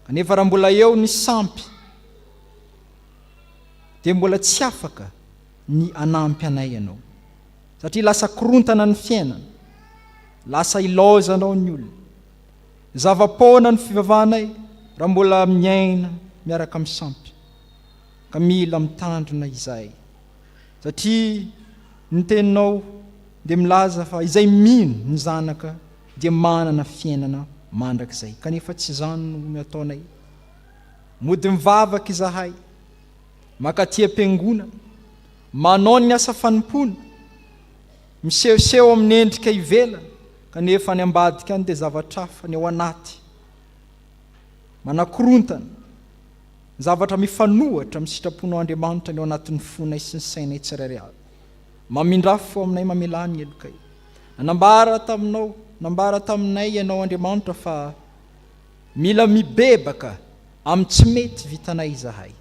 kanefa raha mbola eo ny sampy dia mbola tsy afaka ny anampy anay ianao, satria lasa korontana ny fiainana, lasa ilaozanao ny olona. Zava-poana ny fivavahanay raha mbola miaina miaraka amin'ny sampy, ka mila mitandrina izay, satria ny teninao dia milaza fa izay mino ny zanaka dia manana fiainana mandrakizay, kanefa tsy izany no ataonay. Mody mivavaka izahay, makaty am-piangonana, manao ny asa fanompona, misehoseho amin'ny endrika ivelana, kanefa ny ambadika any dia zavatra hafa ny ao anaty, manakorontana, zavatra mifanohatra amin'ny sitraponao Andriamanitra ny ao anatin'ny fonay sy ny sainay tsirairay avy. Mamindrafo aminay mamelany elokay. Nambara taminay ianao Andriamanitra fa mila mibebaka amin'ny tsy mety vitanay izahay.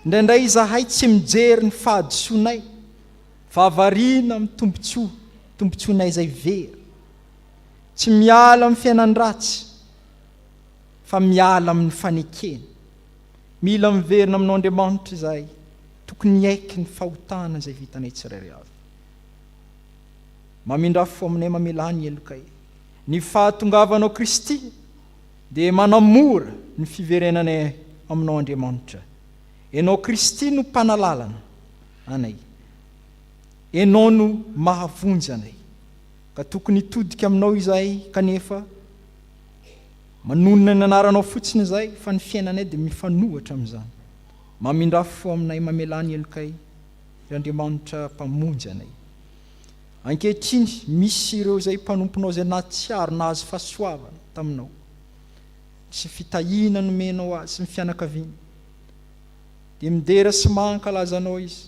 Indraindray izahay tsy mijery ny fahadisoanay, fa avariana amin'ny tombontsoanay izay vera. Tsy miala amin'ny fiainany ratsy, fa miala amin'ny fanekeny. Mila miverina aminao Andriamanitra izahay, tokony aiky ny fahotana izay vitanay tsirairay avy. Mamindrafo aminay mamelany elokay. Ny fahatongavanao Kristy dia manamora ny fiverenanay aminao Andriamanitra. Enao Kristy no mpanalalana anay, enao no mahavonjy anay, ka tokony hitodika aminao izahay, kanefa manonona ny anaranao fotsiny izay, fa ny fiainanay dia mifanohatra amin'izany. Mamindrafo aminay mamelany elokay, Andriamanitra mpamonjy anay. Ankehitriny misy ireo izay mpanomponao izay na tsy ary nahazo fahasoavana taminao, tsy fitahina nomenao azy sy ny fianakaviana, dia midera sy mankalazanao izy.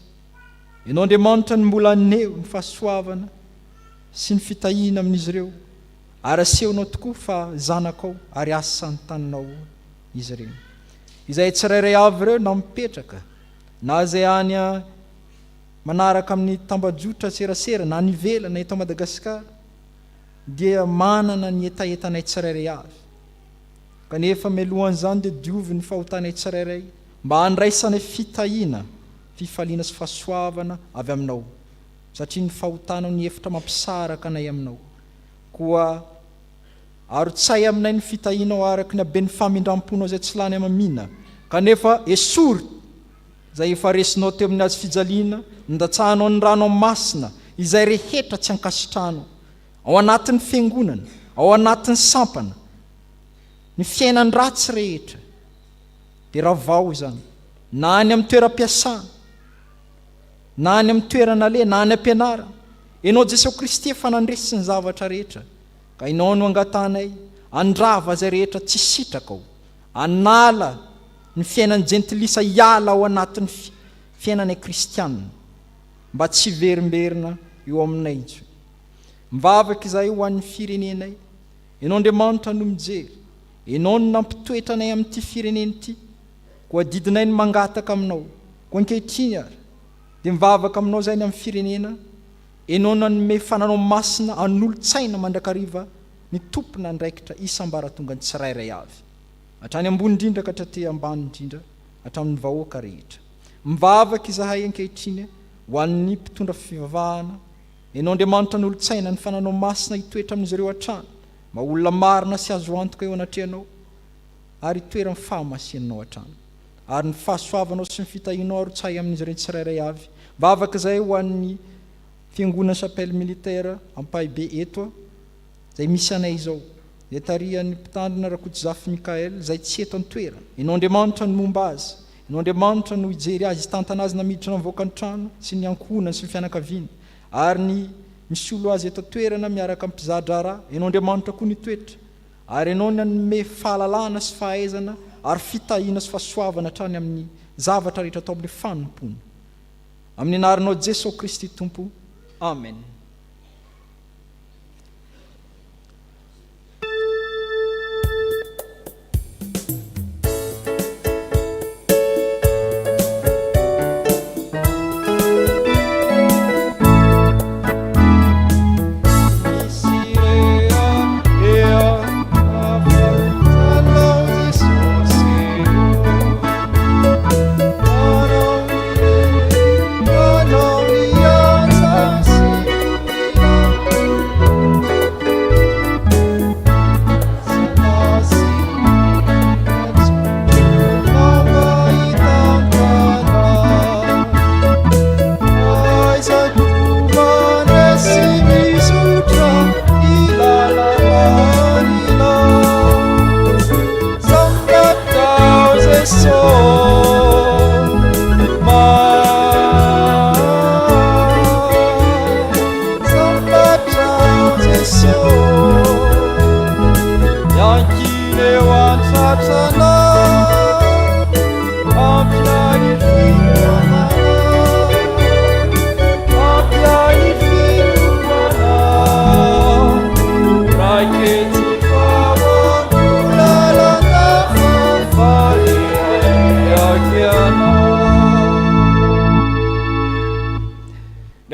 Ianao Andriamanitra ny mbola aneho ny fahasoavana sy ny fitahina amin'izy ireo, ary asehonao tokoa fa zanakao ary asa ny taninao izy ireo. Izay tsirairay avy ireo na mipetraka, na izay any manaraka amin'ny tambajotra serasera na nivela na eto Madagasikara, dia manana ny etaetanay tsirairay avy, kanefa mialohan'izany dia diovy ny fahotanay tsirairay mba handraisana fitahina, fifaliana sy fahasoavana avy aminao, satria ny fahotanao ny efitra mampisaraka anay aminao. Koa arotsay aminay ny fitahinao araka ny aben'ny famindramponao izay tsy lany amamina, kanefa esory izay efa resinao teo amin'ny azy fijaliana, ndatsahanao ny rano masina izay rehetra tsy ankasitrano, ao anatin'ny fiangonana, ao anatin'ny sampana, ny fiainany ratsy rehetra, dia raha vao izany, na any amin'ny toeram-piasana, na any amin'ny toerana le, na any am-pianarana, enao Jesosy Kristy efa nandresy ny zavatra rehetra, ka ianao no angatanay andrava izay rehetra tsy sitraka ao, anala ny fiainany jentilisa hiala ao anatin'ny fiainanay kristianina, mba tsy verimberina eo aminay intsony. Mivavaka izay ho an'ny firenenay, ianao Andriamanitra no mijery, ianao no nampitoetra anay amin'ity fireneny ity, koa didinay ny mangataka aminao, koa ankehitriny ary dia mivavaka aminao izay ny amin'ny firenena, ianao nanome fananao masina an'olon-tsaina mandrakariva ny tompona andraikitra isam-baratonga ny tsirairay avy, hatrany ambony indrindra ka hatraty ambany indrindra, hatramin'ny vahoaka rehetra. Mivavaka izahay ankehitriny ho an'ny mpitondra fivavahana, ianao Andriamanitra ny olo-tsaina ny fananao masina hitoetra amin'izy ireo hatrany, mba olona marina sy azo antoka eo anatrehanao, ary hitoerany fahamasinanao hatrany, ary ny fahasoavanao sy ny fitahinao arotsay amin'izy ireny tsirairay avy. Mivavaka izay ho an'ny fiangonana chapelle militaire ampahibe eto, izay misy anay izao, dia tarihan'ny mpitandrina 𝗔𝗟𝗔𝗛𝗬 izay tsy eto an-toerana. Ianao Andriamanitra no momba azy, ianao Andriamanitra no hijery azy, tantana azy namiditra na mivoaka ny trano sy ny ankohonany sy ny fianakaviany, ary ny misolo azy eto an-toerana miaraka amin'ny mpizahadra, ianao Andriamanitra koa ny toetra, ary ianao ny anome fahalalana sy fahaizana ary fitahiana sy fahasoavana hatrany amin'ny zavatra rehetra atao amin'ny fanompona. Amin'ny anaranao Jesosy Kristy Tompo. Amen.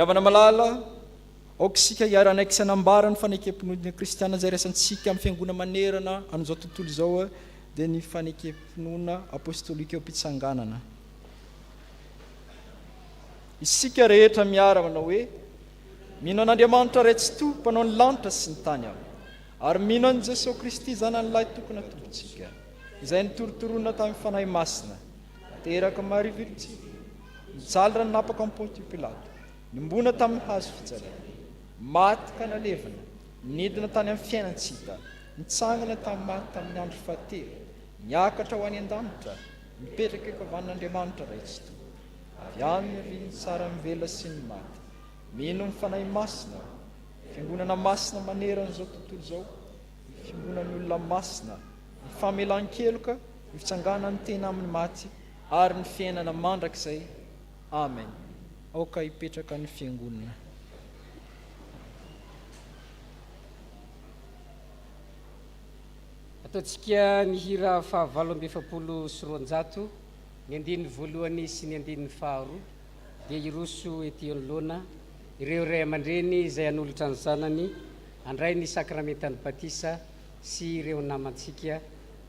Avana malala aoka sika hiara-naiky sy anambarany fanekempinodina kristiana zay resantsika amin'ny fiangona manerana amin'izao tontolo izao dia ny fanekempinoana apôstôlika eo mpitsanganana. Isika rehetra miara manao hoe mino an'Andriamanitra ray tsy to mpanao ny lanitra sy ny tany aho, ary mino an' Jesosy Kristy zanan'lahy tokony atolotsika izay nitorotorona tamin'ny fanahy masina teraka Maria Virtsika, nijaly rano napaka amin'ny Pontius Pilato, nimbona tamin'ny hazo fijaliana, maty ka nalevina, nidina tany amin'ny fiainantsika, nitsangana tamin'ny maty tamin'ny andro fahatelo, niakatra ho any an-danitra, mipetraka eo ankavan'Andriamanitra ray tsy to, avy any ry ny tsara mivela sy ny maty, mino ny fanahy masina, fiangonana masina maneran'izao tontolo izao, ny fiangonan'ny olona masina, ny famelan-keloka, ny fitsanganany tena amin'ny maty, ary ny fiainana mandrakizay. Amen. Aoka hipetraka ny fiangonana. Ataontsika ny hira fahavalo amby efapolo sy roanjato, ny andininy voalohany sy ny andininy faharoa, dia iroso ety anoloana ireo ray aman-dreny izay hanolotra ny zanany handray ny sakramentany batisa sy ireo namantsika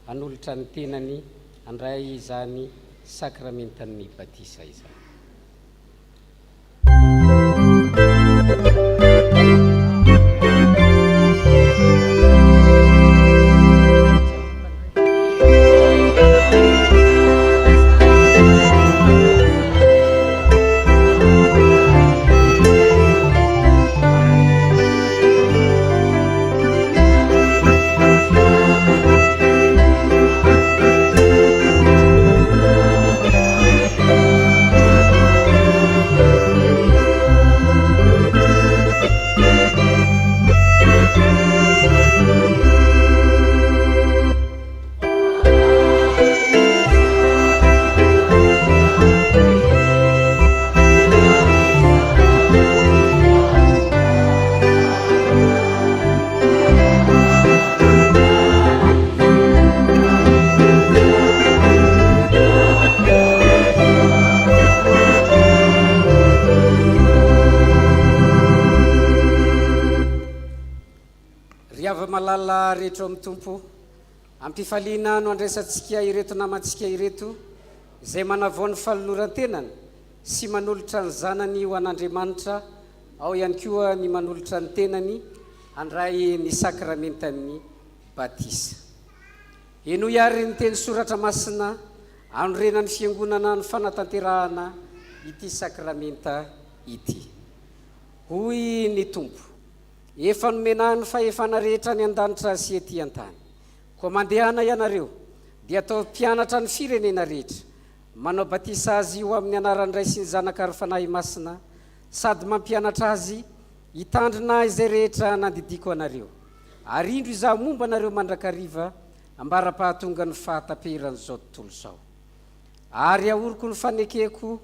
hanolotra ny tenany handray izany sakramentany batisa izany. Malala rehetra amin'ny Tompo, ampifaliana no andraisantsika ireto namantsika ireto izay manavao ny faloloran-tenany sy manolotra ny zanany ho an'Andriamanitra, ao ihany koa ny manolotra ny tenany handray ny sakramentan'ny batisa. Eno iary ny teny soratra masina anorenan'ny fiangonana ny fanatanterahana ity sakramenta ity. Hoy ny Tompo: efa nomena ny fahefana rehetra ny an-danitra sy ety an-tany. Koa mandehana ianareo dia atao mpianatra ny firenena rehetra, manao batisa azy ho amin'ny anaran'ny Ray sy ny Zanaka ary fanahy masina, sady mampianatra azy hitandrina izay rehetra nandidiko anareo. Ary indro izaho momba anareo mandrakariva ambara-pahatonga ny fahataperan'izao tontolo izao. Ary ahoriko ny fanekeko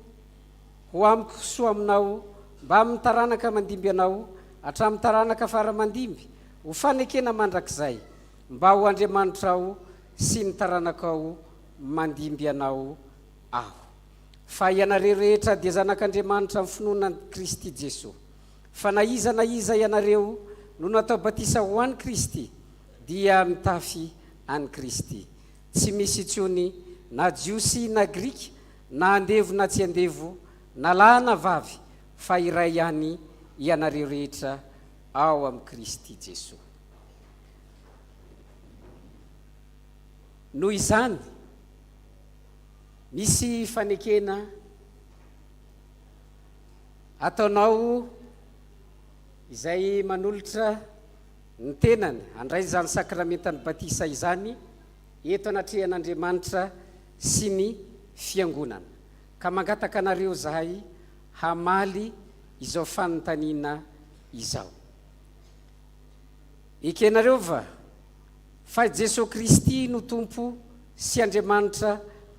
ho amiko soa aminao mba amin'ny taranaka mandimby anao, hatramin'ny taranaka fara-mandimby ho fanekena mandrakizay, mba ho Andriamanitra aho sy ny taranakao mandimby anao aho. Fa ianareo rehetra dia zanak'Andriamanitra amin'ny finoana Kristy Jesosy. Fa na iza ianareo no natao batisa ho an'i Kristy dia mitafy an'i Kristy. Tsy misy intsony na jiosy na grika, na andevo na tsy andevo, na lahy na vavy, fa iray ihany ianareo rehetra ao amin'ny Kristy Jesosy. Noho izany, misy fanekena ataonao izay manolotra ny tenany handray izany sakramentany batisa izany eto anatrehan'Andriamanitra sy ny fiangonana, ka mangataka anareo zahay hamaly izao fanontaniana izao. Ekenareo va fa Jesosy Kristy no tompo sy Andriamanitra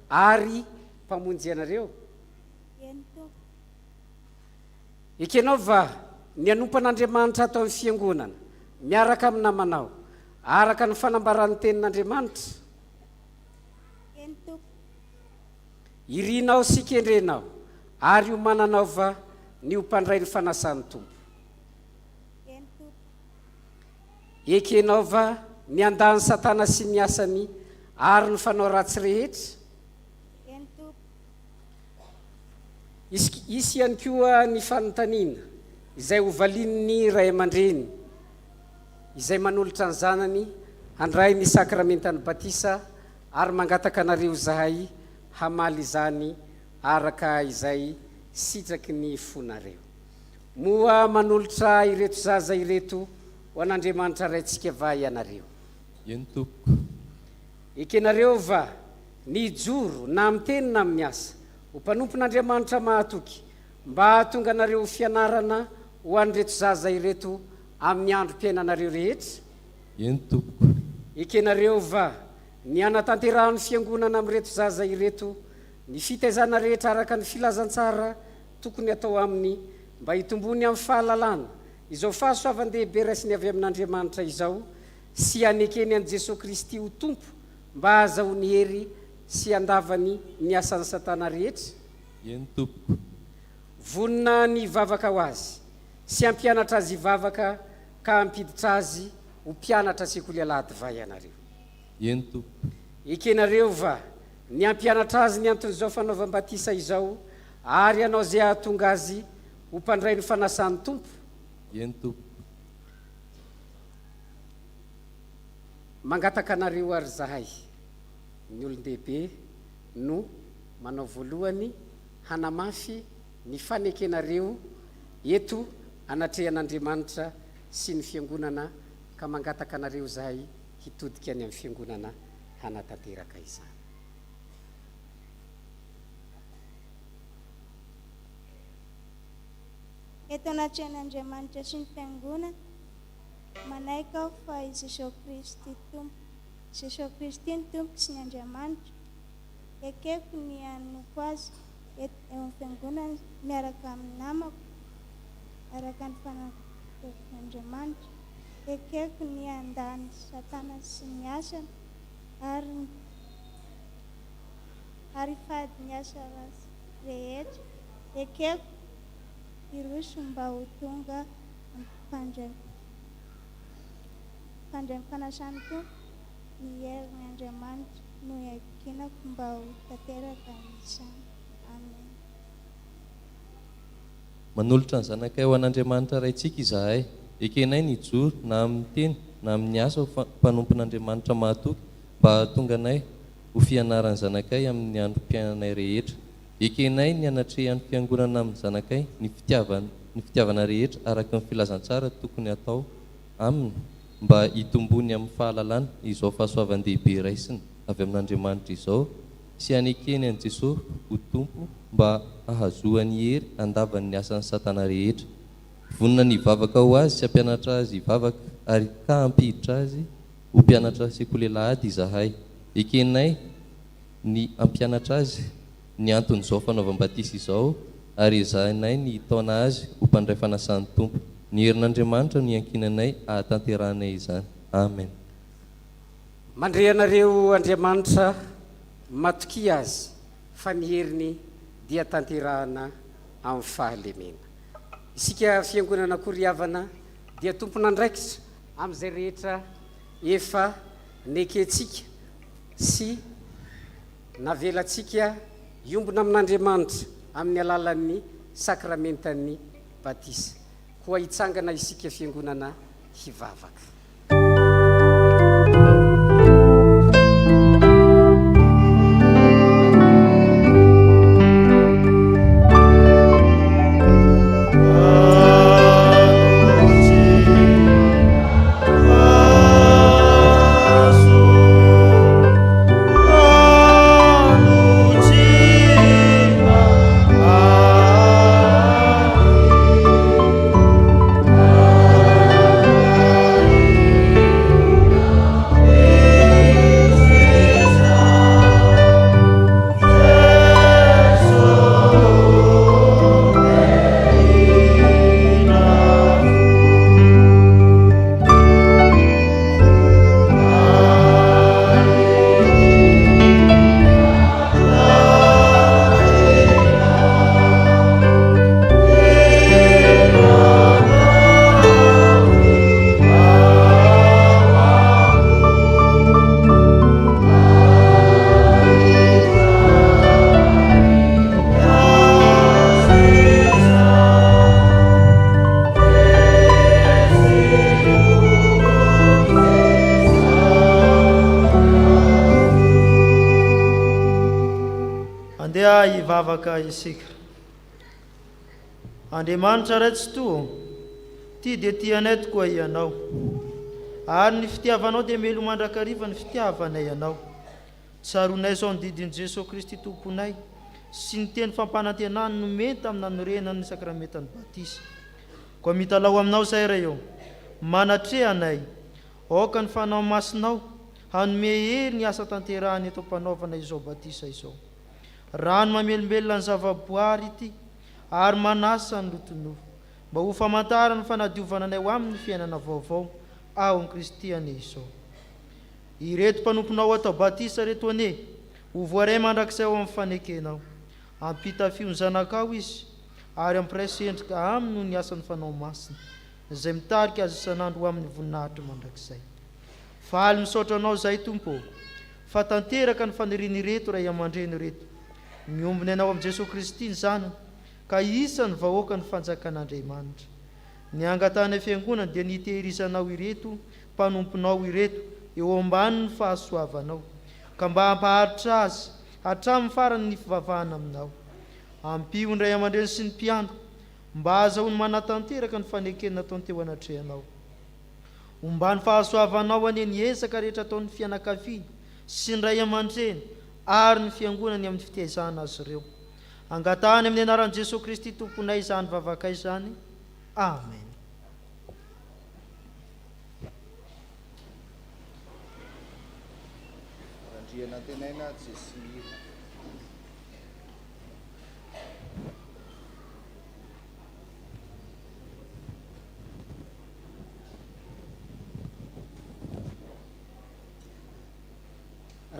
ary mpamonjy anareo. Ekenao va ny anompan'Andriamanitra atao amin'ny fiangonana miaraka amin'ny namanao araka ny fanambaran'ny tenin'Andriamanitra. Irinao sy kendrenao ary omananao va ny hompandray ny fanasan'ny tompo. Ekenao va ny andany Satana sy ny asany ary ny fanao ratsy rehetra. Isy ihany koa ny fanontaniana izay hovalin'ny ray aman-dreny izay manolotra ny zanany handray ny sakramentany batisa ary mangataka anareo zahay hamaly izany araka izay sitraky ny fonareo. Moa manolotra ireto zaza ireto ho an'Andriamanitra raintsika va ianareo. Eny tompoko. Ekenareo va ny joro na amin'ny teny na amin'ny asa ho mpanompon'Andriamanitra mahatoky mba hahatonga anareo fianarana ho an'ireto zaza ireto amin'ny androm-piainanareo rehetra. Eny tompoko. Ekenareo va ny anatanterahany fiangonana amin'ireto zaza ireto ny fitaizana rehetra araka ny filazantsara tokony atao aminy mba hitombony amin'ny fahalalana izao fahasoavan-dehibe raisiny avy amin'Andriamanitra izao sy anekeny an' Jesosy Kristy ho tompo mba azahoany hery sy andavany ny asan'ny Satana rehetra. Eny tompoko. Vonina ny vavaka ho azy sy ampianatra azy ivavaka ka ampiditra azy ho mpianatra sekoly alahady va ianareo. Eny tompoko. Ekenareo va ny ampianatra azy ny anton'izao fanaovam-batisa izao ary anao zay ahatonga azy ho mpandray ny fanasan'ny tompo. Eny tompoko. Mangataka anareo ary zahay ny olon-dehibe no manao voalohany hanamafy ny fanekenareo eto anatrehan'Andriamanitra sy ny fiangonana ka mangataka anareo zahay hitodika any amin'ny fiangonana hanatanteraka izany. Eto anatrehan'Andriamanitra sy ny fiangonana manaiky aho fa i Jesosy Kristy tompo. Jesosy Kristy ny tompo sy ny Andriamanitra. Ekeko ny hanoko azy eo amin'ny fiangonana miaraka amin'ny namako araka ny fanatevin'Andriamanitra. Ekeko ny andany Satana sy ny asany ary fady ny asa rehetra. Ekeko iroso mba ho tonga mpandray fanasan'ny tompo ny herin'ny Andriamanitra no iakinako mba ho tanteraka izany. Amen. Manolotra ny zanakay ho an'Andriamanitra raintsika izahay. Ekenay ny joro na amin'ny teny na amin'ny asa ho mpanompon'Andriamanitra mahatoky mba hahatonga anay ho fianaran'ny zanakay amin'ny androm-piainanay rehetra. Ekenay ny anatrehan'ny fiangonana amin'ny zanakay ny fitiavana rehetra araka ny filazantsara tokony atao aminy mba hitombony amin'ny fahalalana izao fahasoavan-dehibe raisiny avy amin'Andriamanitra izao sy anekeny an' Jesosy ho tompo mba ahazoany hery andavany ny asan'ny Satana rehetra. Vonina ny vavaka ho azy sy ampianatra azy ivavaka ary ka ampiditra azy ho mpianatra sekoly alahady izahay. Ekenay ny ampianatra azy ny anton'izao fanaovam-batisa izao ary ezahanay ny taona azy ho mpandray fanasan'ny tompo. Ny herin'Andriamanitra no iankinanay ahatanteranay izany. Amen. Mandray anareo Andriamanitra matoky azy fa ny heriny dia tanterahana amin'ny fahalemena. Isika fiangonana koriavana dia tompon'andraikitra amin'izay rehetra efa nekentsika sy navelantsika iombona amin'Andriamanitra amin'ny alalan'ny sakramentany batisa. Koa hitsangana isika fiangonana hivavaka. hivavaka isika. Andriamanitra ray tsy toa, ty dia tianay tokoa ianao, ary ny fitiavanao dia melo mandrakariva ny fitiavanay ianao. Tsaronay zao ny didin' Jesosy Kristy tomponay sy ny teny fampanantenany no mety amin'ny nanorenany sakramentany batisa. Koa mitalao aminao zay ray eo, manatrehanay aoka ny fanao masinao hanome hery ny asa tanterahany eto mpanaovana izao batisa izao. Rano mamelombelona ny zavaboary ity ary manasa ny lotonoho, mba ho famantara ny fanadiovana anay ho amin'ny fiainana vaovao ao amin'ny Kristy ane izao. Ireto mpanomponao atao batisa reto ane ho voaray mandrakizay ao amin'ny fanekenao, ampita fio ny zanakao izy ary ampiray sendrika aminy noho ny asan'ny fanao masina izay mitarika azy isan'andro ho amin'ny voninahitra mandrakizay. Faly misaotra anao zay Tompo, fa tanteraka ny faniriany reto ray aman-dreny reto, miombony anao amin'i Jesosy Kristy ny zanany, ka isan'ny vahoaka ny fanjakan'Andriamanitra. Ny angatany fiangonana dia nitehirizanao ireto mpanomponao ireto eo ambanin'ny fahasoavanao, ka mba hampaharitra azy hatramin'ny farany ny fivavahana aminao. Ampio ny ray aman-dreny sy ny mpiandro mba azahoany manatanteraka ny fanekeny nataony teo anatrehanao. Ombany fahasoavanao ane ny ezaka rehetra ataon'ny fianakaviana sy ny ray aman-dreny ary ny fiangonany amin'ny fitiazana azy ireo. Angatahany amin'ny anaran'i Jesosy Kristy tomponay izany vavakay izany. Amen. Andrianantenaina Jesy.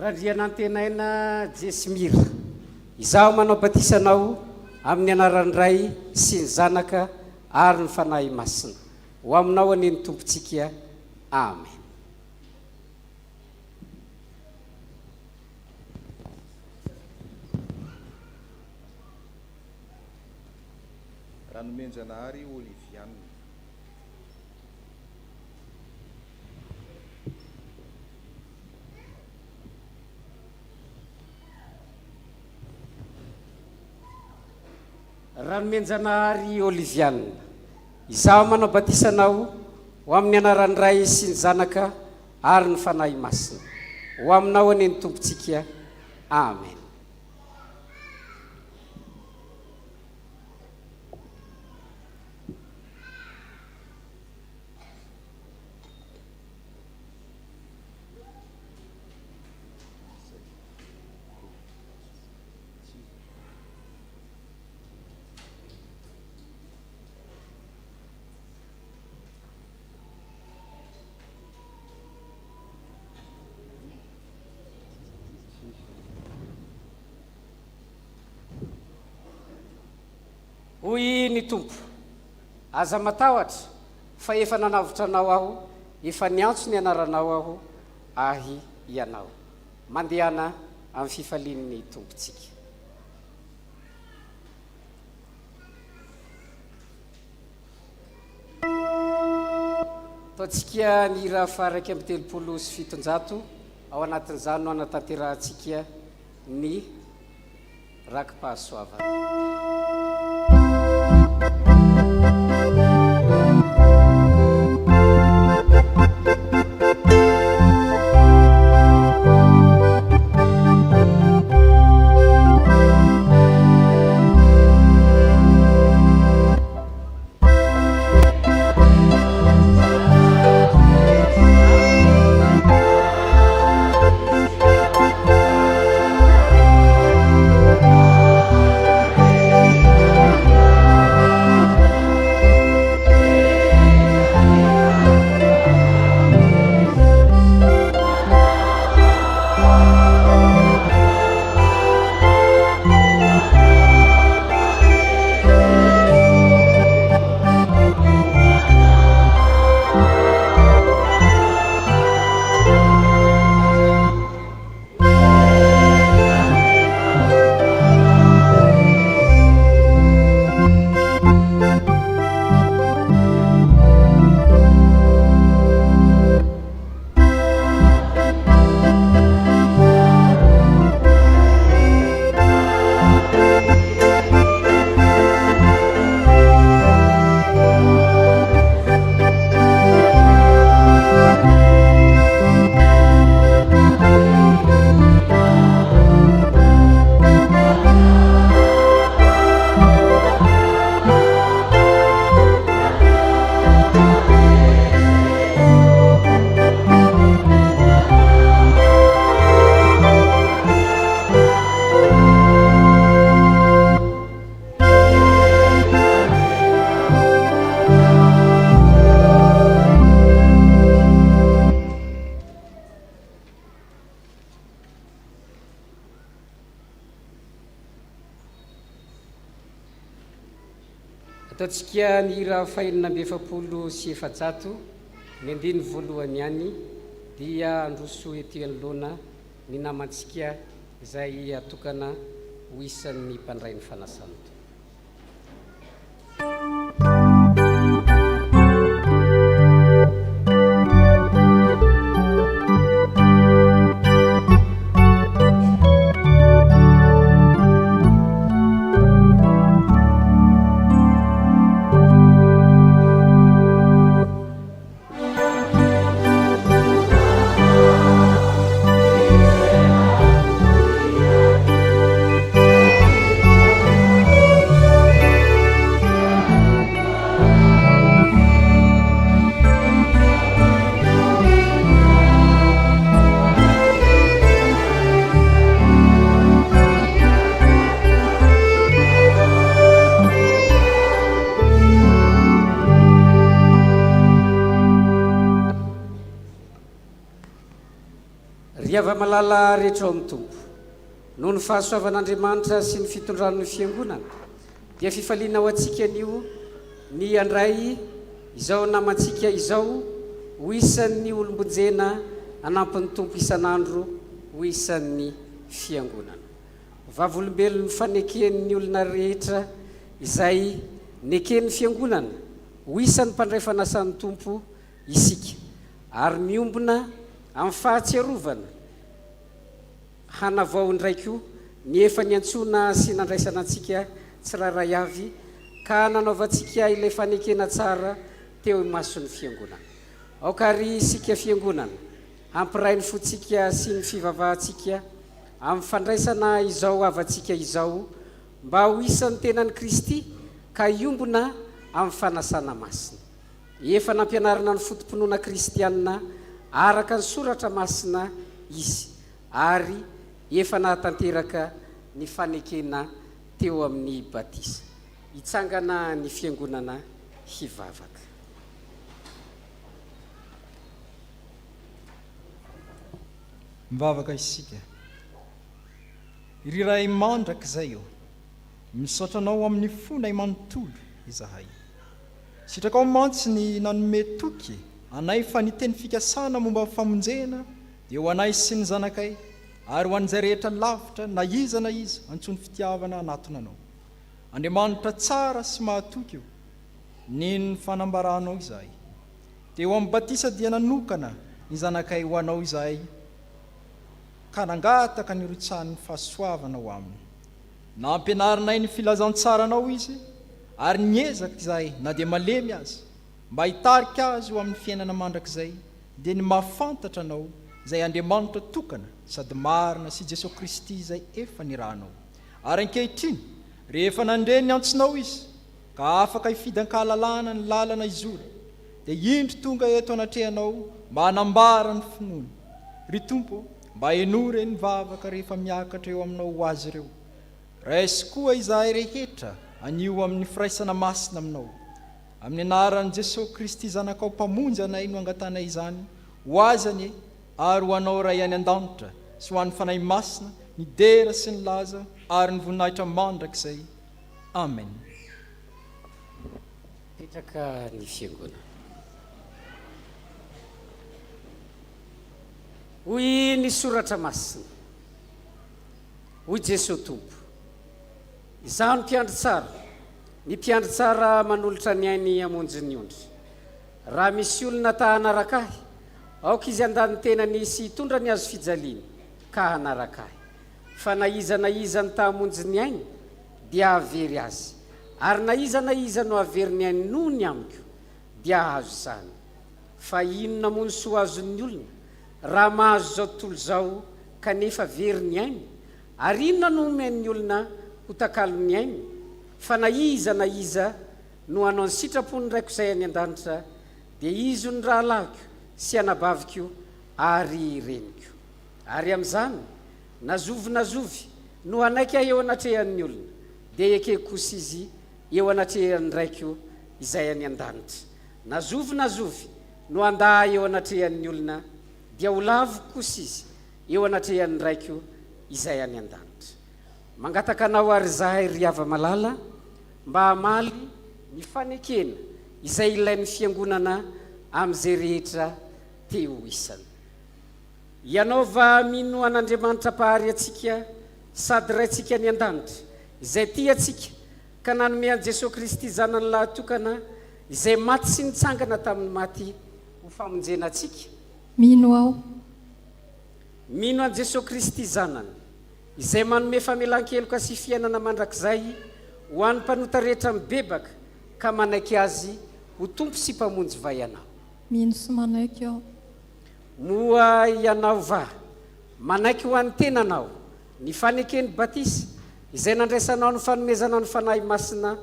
Randrianantenaina Jesimira, izaho manao batisanao amin'ny anaran'ny Ray sy ny Zanaka ary ny fanahy masina, ho aminao ane ny tompontsika. Amen. Ranomenjanahary Oliviana. Ranomenjanahary Oliviana, izaho manao batisanao ho amin'ny anaran'ny Ray sy ny Zanaka ary ny fanahy masina, ho aminao ane ny tompontsika. Amen. Hoy ny Tompo, aza matahotra fa efa nanavitra anao aho, efa niantso ny anaranao aho, ahy ianao. Mandehana amin'ny fifalian'ny tompontsika. Ataontsika ny hira faharaiky amby 370 ao anatin'izany no anatanterantsika ny rakim-pahasoavana. Amen. ataontsika ny hira fahenina amby 700 ny andiny voalohany ihany dia androso ety anoloana ny namantsika izay atokana ho isan'ny mpandray ny fanasana. Riava malala rehetra ao amin'ny tompo noho ny fahasoavan'Andriamanitra sy ny fitondran'ny fiangonana dia fifaliana ho antsika anio ny andray izao namantsika izao ho isan'ny olombonjena anampin'ny tompo isan'andro ho isan'ny fiangonana. Vavolombelon'ny faneken'ny olona rehetra izay neken'ny fiangonana ho isan'ny mpandray fanasan'ny tompo isika ary miombona amin'ny fahatsiarovana hanavao ndraiky ny efa niantsona sy nandraisana antsika tsiraray avy ka nanaovantsika ilay fanekena tsara teo mason'ny fiangonana. Aokary isika fiangonana hampiray ny fotsika sy ny fivavahantsika amin'ny fandraisana izao avantsika izao mba ho isan'ny tenan'i Kristy ka iombona amin'ny fanasana masina. Efa nampianarana ny fotom-pinoana kristianina araka ny soratra masina izy ary efa nahatanteraka ny fanekena teo amin'ny batisa. Hitsangana ny fiangonana hivavaka. Mivavaka isika. Iriray mandraka izay eo misaotranao amin'ny fonay manontolo izahay. Sitrakao mantsy ny nanome toky anay fa ny teny fikasana momba famonjena dia ho anay sy ny zanakay ary ho an'izay rehetra lavitra na iza antsony fitiavana anatona anao. Andriamanitra tsara sy mahatoky io ny fanambaranao izahay. Dia ho amin'ny batisa dia nanokana ny zanakay ho anao izahay ka nangataka ny rotsan'ny fahasoavana ho aminy. Nampianarinay ny filazantsaranao izy ary niezaka izahay na dia malemy azy mba hitarika azy ho amin'ny fiainana mandrakizay dia ny mahafantatra anao izay Andriamanitra tokana sady marina sy Jesosy Kristy izay efa nirahanao. Ary ankehitriny rehefa nandre ny antsonao izy ka afaka hifidan-kahalalana ny lalana izora dia indro tonga eto anatrehanao mba hanambara ny finoana. Ry Tompo, mba henore ny vavaka rehefa miakatra eo aminao ho azy ireo. Raisy koa izahay rehetra anio amin'ny firaisana masina aminao. Amin'ny anaran'i Jesosy Kristy zanakao mpamonjy anay no angatanay izany ho azany ary ho anao ray any an-danitra sy ho an'ny fanahy masina ny dera sy ny laza ary ny voninahitra mandrakizay. Amen. Petraka ny fiangonana. Hoy ny soratra masina. Hoy Jesosy Tompo. Izaho ny mpiandry tsara. Ny mpiandry tsara manolotra ny ainy hamonjy ny ondry. Raha misy olona ta hanaraka ahy, aoka izy andany tenany sy hitondra ny azo fijaliany ka hanaraka ahy. Fa na iza ny ta hamonjy ny ainy dia havery azy. Ary na iza no havery ny ainy noho ny amiko dia hahazo izany. Fa inona mono sy ho azon'ny olona raha mahazo zao tontolo zao kanefa very ny ainy? Ary inona no omen'ny olona ho takalony ainy? Fa na iza no hanao ny sitrapony raiko izay any an-danitra dia izy ny rahalaviko sy anabaviko ary reniko. Ary amin'izany nazovy no anaiky ahy eo anatrehan'ny olona dia ekeko kosa izy eo anatrehan'ny raiko izay any an-danitra. Nazovy no andà eo anatrehan'ny olona dia ho laviko kosa izy eo anatrehan'ny raiko izay any an-danitra. Mangataka anao ary izahay ry hava malala mba hamaly ny fanekena izay ilain'ny fiangonana amin'izay rehetra teo isany. Ianaova mino an'Andriamanitra pahary atsika sady raintsika ny an-danitra izay tia atsika ka nanome an' Jesosy Kristy zanany lahatokana izay maty sy nitsangana tamin'ny maty ho famonjena atsika. Mino aho. Mino an' Jesosy Kristy zanany izay manome famelan-keloka sy fiainana mandrakizay ho an'ny mpanota rehetra mibebaka ka manaiky azy ho tompo sy mpamonjy va ianao. Mino sy manaiky aho. Moa ianao va manaiky ho an'ny tenanao ny fanekeny batisa izay nandraisanao ny fanomezana ny fanahy masina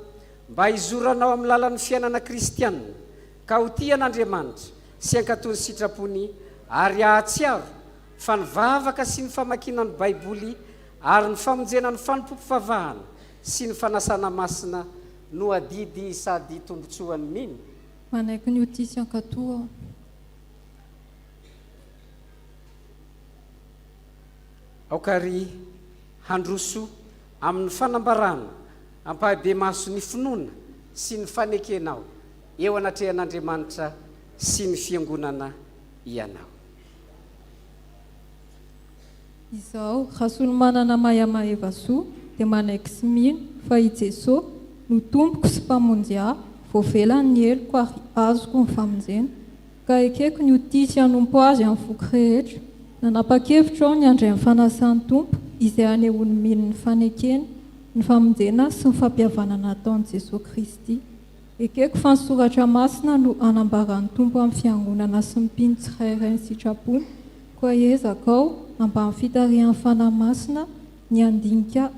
mba hizoranao amin'ny lalan'ny fiainana kristianina ka ho tia an'Andriamanitra sy ankatony sitrapony ary ahatsiaro fa ny vavaka sy ny famakiana ny baiboly ary ny famonjena ny fanompompofavahana sy ny fanasana masina no adidy sady tombotsoany mino. Manaiky ny hotisy ankatoa aho. Aokary handroso amin'ny fanambarana ampahabe maso ny finoana sy ny fanekenao eo anatrehan'Andriamanitra sy ny fiangonana ianao. Izaho rasolo manana mahamaeva soa dia manaiky sy mino fa i Jesosy no tompoko sy mpamonjy ahy voavelan'ny heloko ary azoko ny famonjena ka ekeko ny hotisy hanompo azy amin'ny voky rehetra. Nanapa-kevitra aho ny andray ny fanasan'ny tompo izay anehoany mino ny fanekeny ny famonjena sy ny fampihavanana ataon'i Jesosy Kristy. Ekeko fa ny soratra masina no anambaran'ny tompo amin'ny fiangonana sy ny mpino tsirairay ny sitrapony koa ezaka aho amba ny fitarihan'ny fanahy masina ny andinika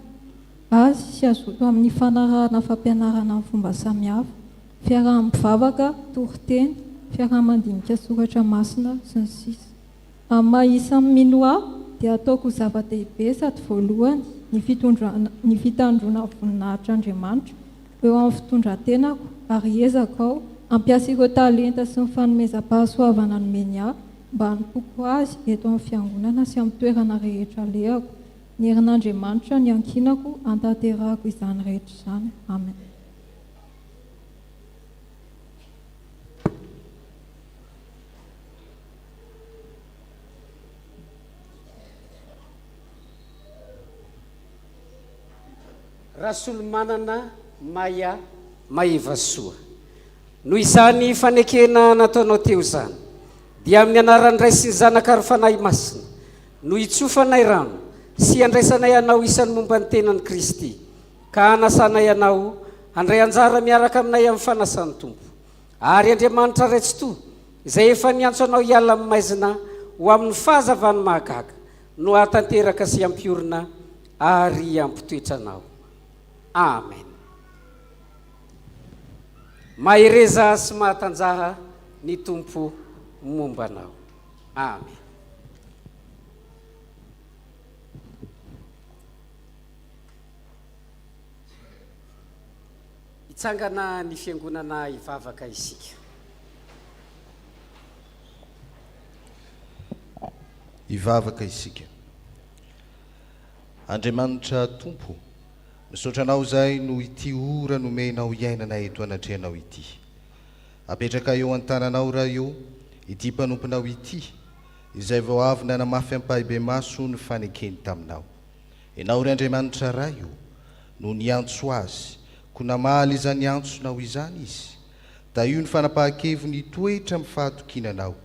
azy sy azoto amin'ny fanarahana fampianarana amin'ny fomba samihafa, fiaraha-mivavaka, toriteny, fiaraha-mandinika soratra masina sy ny sisa. Amin'ny maha-isan'ny mino aho dia ataoko zava-dehibe sady voalohany ny fitandrona voninahitr'Andriamanitra eo amin'ny fitondran-tenako ary ezaka aho ampiasa ireo talenta sy ny fanomezam-pahasoavana nomeny ahy mba hanompoako azy eto amin'ny fiangonana sy amin'ny toerana rehetra alehako. Ny herin'Andriamanitra ny ankinako antanterahako izany rehetra izany. Amen. Rasolo manana maya maeva soa noho izany fanekena nataonao teo izany dia amin'ny anaran'ny Ray sy ny Zanaka ary fanahy masina no hitsofanay rano sy andraisanay anao isan'ny momba ny tenan'i Kristy ka hanasanay anao handray anjara miaraka aminay amin'ny fanasan'ny tompo ary Andriamanitra raitsi-to izay efa niantso anao hiala amin'ny maizina ho amin'ny fahazavany mahagaga no hatanteraka sy ampiorina ary ampitoetra anao. Amen. Mahereza sy mahatanjaha ny tompo momba anao. Amen. Itsangana ny fiangonana ivavaka isika. Ivavaka isika. Andriamanitra tompo, misaotra anao zay no ity ora nomenao iainana eto anatrehanao ity. Apetraka eo an-tananao raha eo ity mpanomponao ity izay vao avy nanamafy ampahibe maso ny fanekeny taminao. Enao ry Andriamanitra raha io no niantso azy ko namaly izany antsonao izany izy da io ny fanapahan-keviny toetra amin'ny fahatokinanao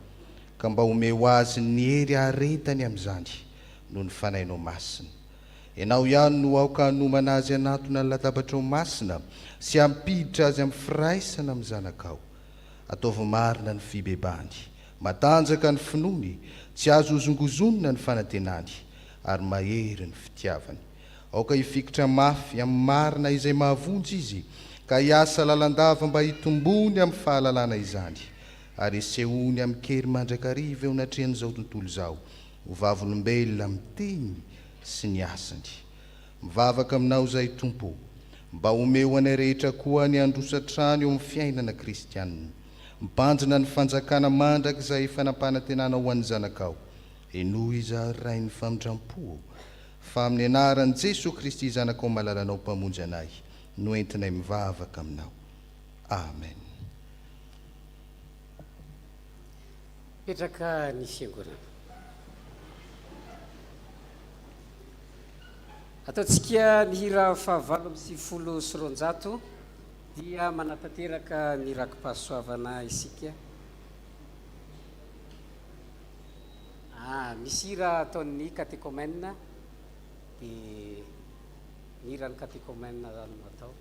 ka mba homeo azy ny hery aretany amin'izany no ny fanainao masina. Enao ihany no aoka hanomana azy anatona ny latabatra masina sy ampiditra azy amin'ny firaisana amin'ny zanakao. Ataovy marina ny fibebany, matanjaka ny finoany, tsy azo hozongozonina ny fanantenany ary mahery ny fitiavany. Aoka hifikitra mafy amin'ny marina izay mahavonjy izy ka hiasa lalandava mba hitombony amin'ny fahalalana izany ary sehoany amin'ny kery mandrakariva eo anatrehan'izao tontolo izao ho vavolombelona miteny sy ny asany. Mivavaka aminao zay tompo mba homeo anay rehetra koa ny androsatrany eo amin'ny fiainana kristianina, mibanjina ny fanjakana mandraka izay fanampanantenana ho an'ny zanakao. Enoho iza ray ny famindram-po fa amin'ny anaran'i Jesosy Kristy zanakao malalanao mpamonjy anay no entinay mivavaka aminao. amen. petraka ny fiangonana ataontsika ny hira 750 dia manatanteraka ny rakim-pahasoavana isika. Misy hira ataon'ny catéchomène dia ny hiran'ny catéchomène zany no atao.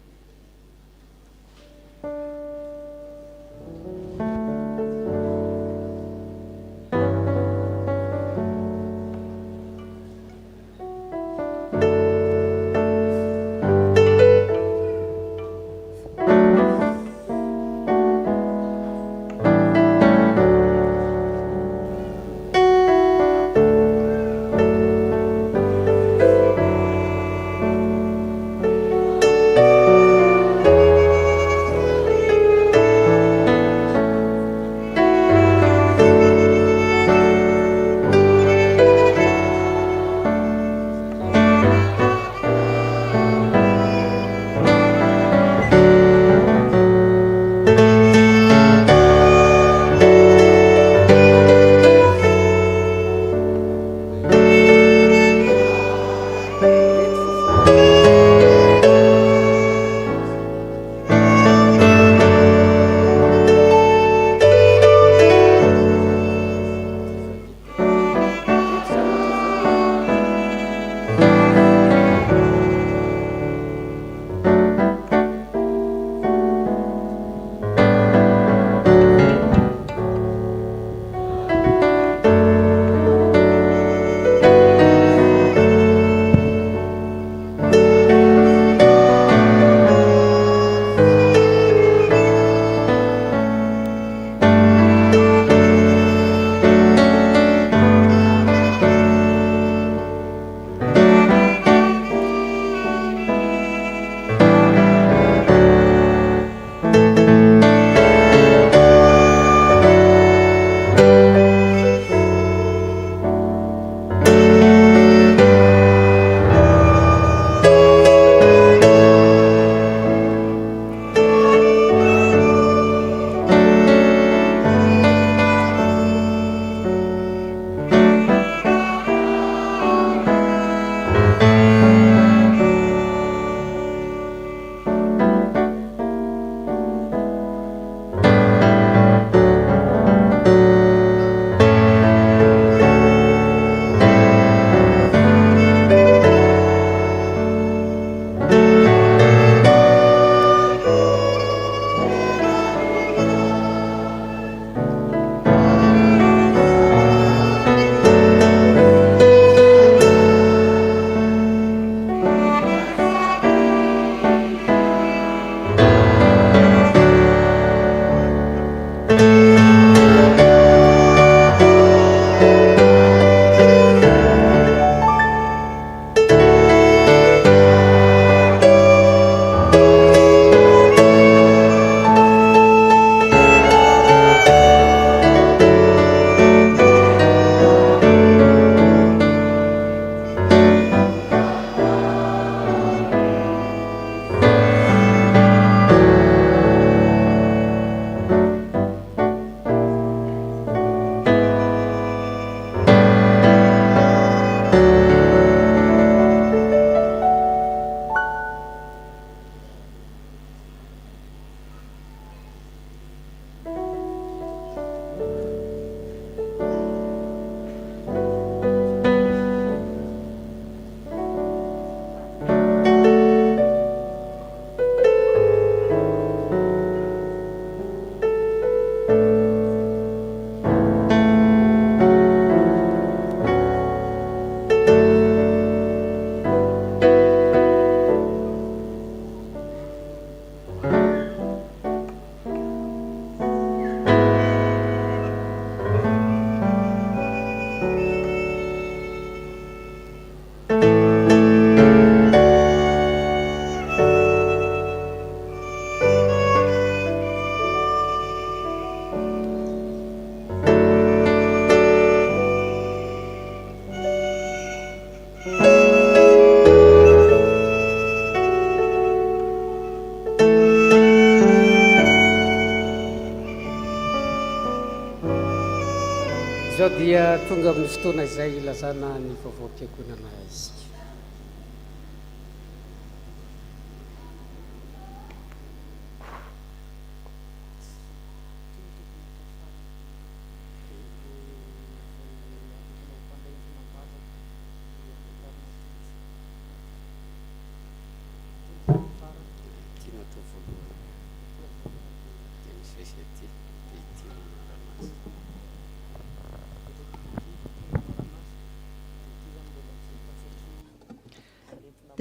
izao dia tonga amin'ny fotoana izay ilazana ny vaovao-piangonana isika.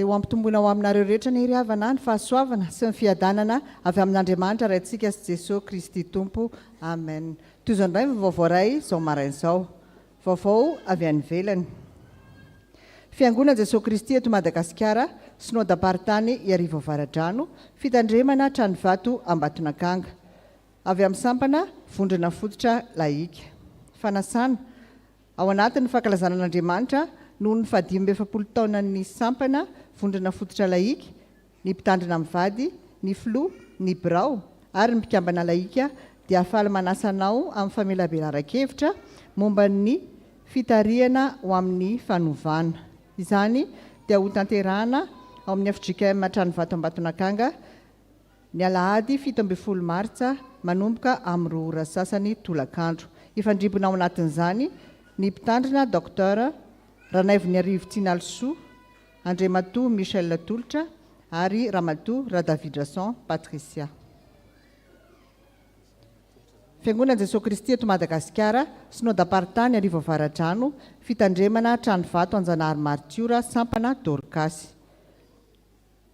dia ho ampitombona ao aminareo rehetra ny ry havana ny fahasoavana sy ny fiadanana avy amin'Andriamanitra raintsika sy Jesosy Kristy Tompo. Amen. Toy izao indray ny vaovao ray izao marain'izao. Vaovao avy any ivelany. Fiangonana Jesosy Kristy eto Madagasikara, synodam-paritany iarivo avaradrano, fitandremana trano vato Ambatonakanga. Avy amin'ny sampana vondrona fototra laika. Fanasana ao anatin'ny fankalazana an'Andriamanitra noho ny 5 taona ny sampana vondrona fototra laika, ny mpitandrina amin'ny vady, ny filoha, ny birao ary ny mpikambana laika dia afaly manasanao amin'ny famelabelan-kevitra momba ny fitariana ho amin'ny fanovana. Izany dia ho tanterahana ao amin'ny 𝗔𝗟𝗔𝗛𝗬 trano vato Ambatonakanga ny alahady 17 Martsa manomboka amin'ny 2 ora sasany tolakandro. Ifandrimbona ao anatin'izany ny mpitandrina Dr. Raneviny Arivo Tsinalsoa, Andrematoa Michel Tolitra ary Ramatoa Radavidrason Patricia. Fiangonana Jesosy Kristy eto Madagasikara, synodam-paritany arivo avaradrano, fitandremana trano vato Anjanahary Martiora sampana Dorcas.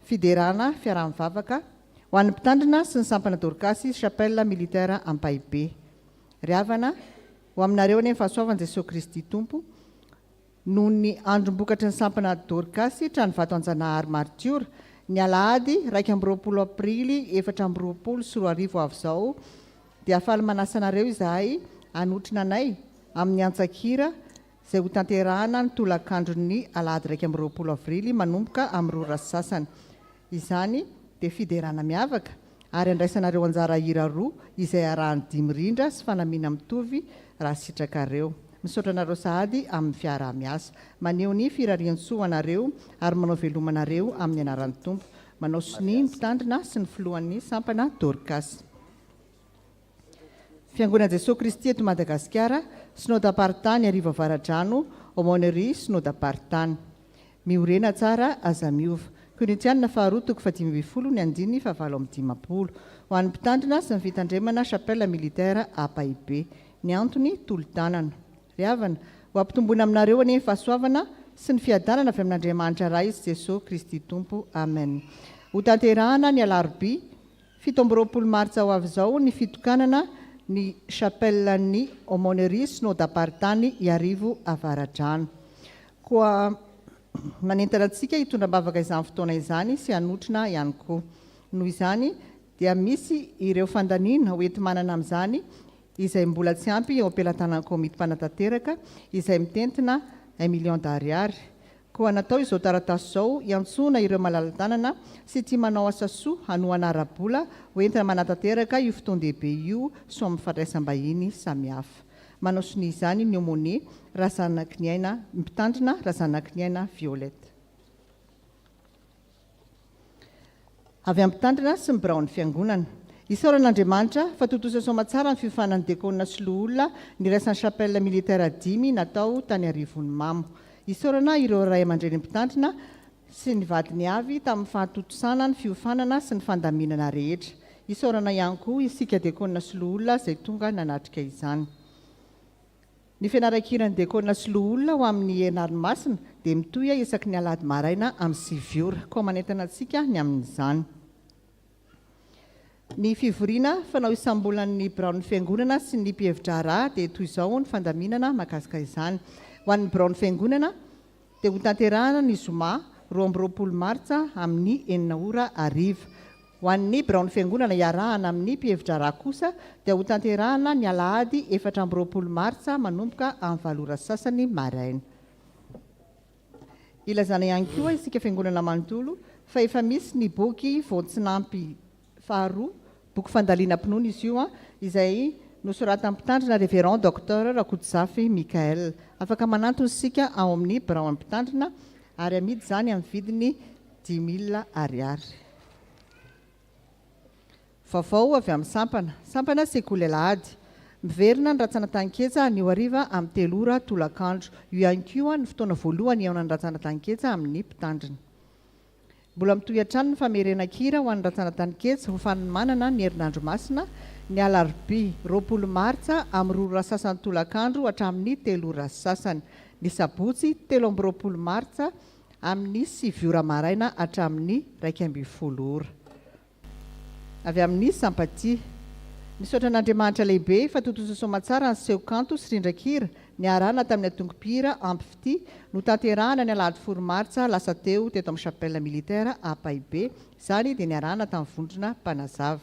Fiderana fiaraha-mivavaka ho an'ny mpitandrina sy ny sampana Dorcas chapelle militaire Ampaibe. Ry havana ho aminareo any fahasoavan'i Jesosy Kristy Tompo noho ny androm-bokatry ny sampana Dorcas trano vato Anjanahary Martiora ny alahady 2 aprily 2024 avy izao dia afaly manasanareo izahay anotrina anay amin'ny Antsakira izay ho tanterahana ny tolakandron'ny alahady 2 avrily manomboka amin'ny 2 ora sasany. Izany dia fiderana miavaka ary andraisanareo anjara hira 2 izay arahany 5 rindra sy fanamiana mitovy raha sitrakareo. Misaotra anareo sahady amin'ny fiarah-miasa. Maneho ny firarian-tsoa anareo ary manao velomanareo amin'ny anaran'ny Tompo. Manao sony ny mpitandrina sy ny filohan'ny sampana Dorcas. Fiangonana Jesosy Kristy eto Madagasikara, synodam-paritany arivo avaradrano, aumônerie synodam-paritany. Miorena tsara aza miova. Korinthiana faharoa toko 5 ny andiny 7:50. Ho an'ny mpitandrina sy ny fitandremana chapelle militaire Ampaibe. Ny antony tolo-tanana. Ry havana ho ampitombona aminareo any fahasoavana sy ny fiadanana avy amin'Andriamanitra ray sy Jesosy Kristy Tompo. Amen. Ho tanterahana ny alarobia 17 Martsa ho avy izao ny fitokanana ny chapelle ny aumônerie synodam-paritany iarivo avaradrano. Koa manentana antsika hitondra-bavaka izany fotoana izany sy anotrina ihany koa. Noho izany dia misy ireo fandaniana hoety manana amin'izany izay mbola tsy ampy eo am-pelantanana komity mpanatanteraka izay mitentina 1 million d'ariary. Koa natao izao taratasy izao iantsona ireo malala-tanana sy tia manao asa soa hanohana ara-bola hoentina manatanteraka io fotoan-dehibe io so amin'ny fandraisam-bahiny samihafa. Manao sony izany ny aumônier Razanakiniaina mpitandrina Razanakiniaina Violette. Avy amin'ny mpitandrina sy ny birao ny fiangonana. Isaoran'Andriamanitra fa totosa soma tsara ny fiofanan'ny diakona sy loholona ny raisan'ny chapelle militaire 10 natao tany arivon'ny mamo. Isaorana ireo ray aman-dreny mpitandrina sy ny vadiny avy tamin'ny fahatotosana ny fiofanana sy ny fandaminana rehetra. Isaorana ihany koa isika diakona sy loholona izay tonga nanatrika izany. Ny fianarakiran'ny diakona sy loholona ho amin'ny Enarimasina dia mitoya isaky ny alahady maraina amin'ny 7 ora. Koa manentana antsika ny amin'izany. Ny fivoriana fanao isam-bolan'ny biraon'ny fiangonana sy ny mpihevitra dia toy izao ny fandaminana mahakasika izany. Ho an'ny biraon'ny fiangonana dia ho tanterahana ny zoma 20 Martsa amin'ny 9 ora hariva. Ho an'ny biraon'ny fiangonana iarahana amin'ny mpihevitra kosa dia ho tanterahana ny alahady 14 Martsa manomboka amin'ny 7 ora sasany maraina. Ilazana ihany koa isika fiangonana manontolo fa efa misy ny boky voatsinampy faharoa, boky fandaliana-pinoana izy io izay nosoratany mpitandrina révérend docteur 𝗔𝗟𝗔𝗛𝗬 afaka manantony sika ao amin'ny birao mpitandrina ary amidy zany amin'ny vidiny 10,000 ariary. Vaovao avy amin'ny sampana sekoly-alahady miverina ny ratsana-tanketsa ny hariva amin'ny 3 ora tolakandro. Io ihany koa ny fotoana voalohany eona ny ratsana-tanketsa amin'ny mpitandrina. Mbola mitohy hatrany ny famerenan-kira ho an'ny ratsana-tanketsa ho fanomanana ny herinandro masina ny alarobia 20 martsa amin'ny 2 ora sasany tolakandro hatramin'ny 3 ora sasany, ny sabotsy 13 martsa amin'ny 7 ora maraina hatramin'ny 12 ora. Avy amin'ny sampatia nisaotra an'Andriamanitra lehibe fa totosa somatsara ny seho kanto sy rindran-kira ny arahana tamin'ny atongom-pira ampifity no tanterahana ny alahady 4 martsa lasa teo teto amin'ny chapelle militaire à Paibe, izany dia ny arahana tamin'ny vondrona mpanazava.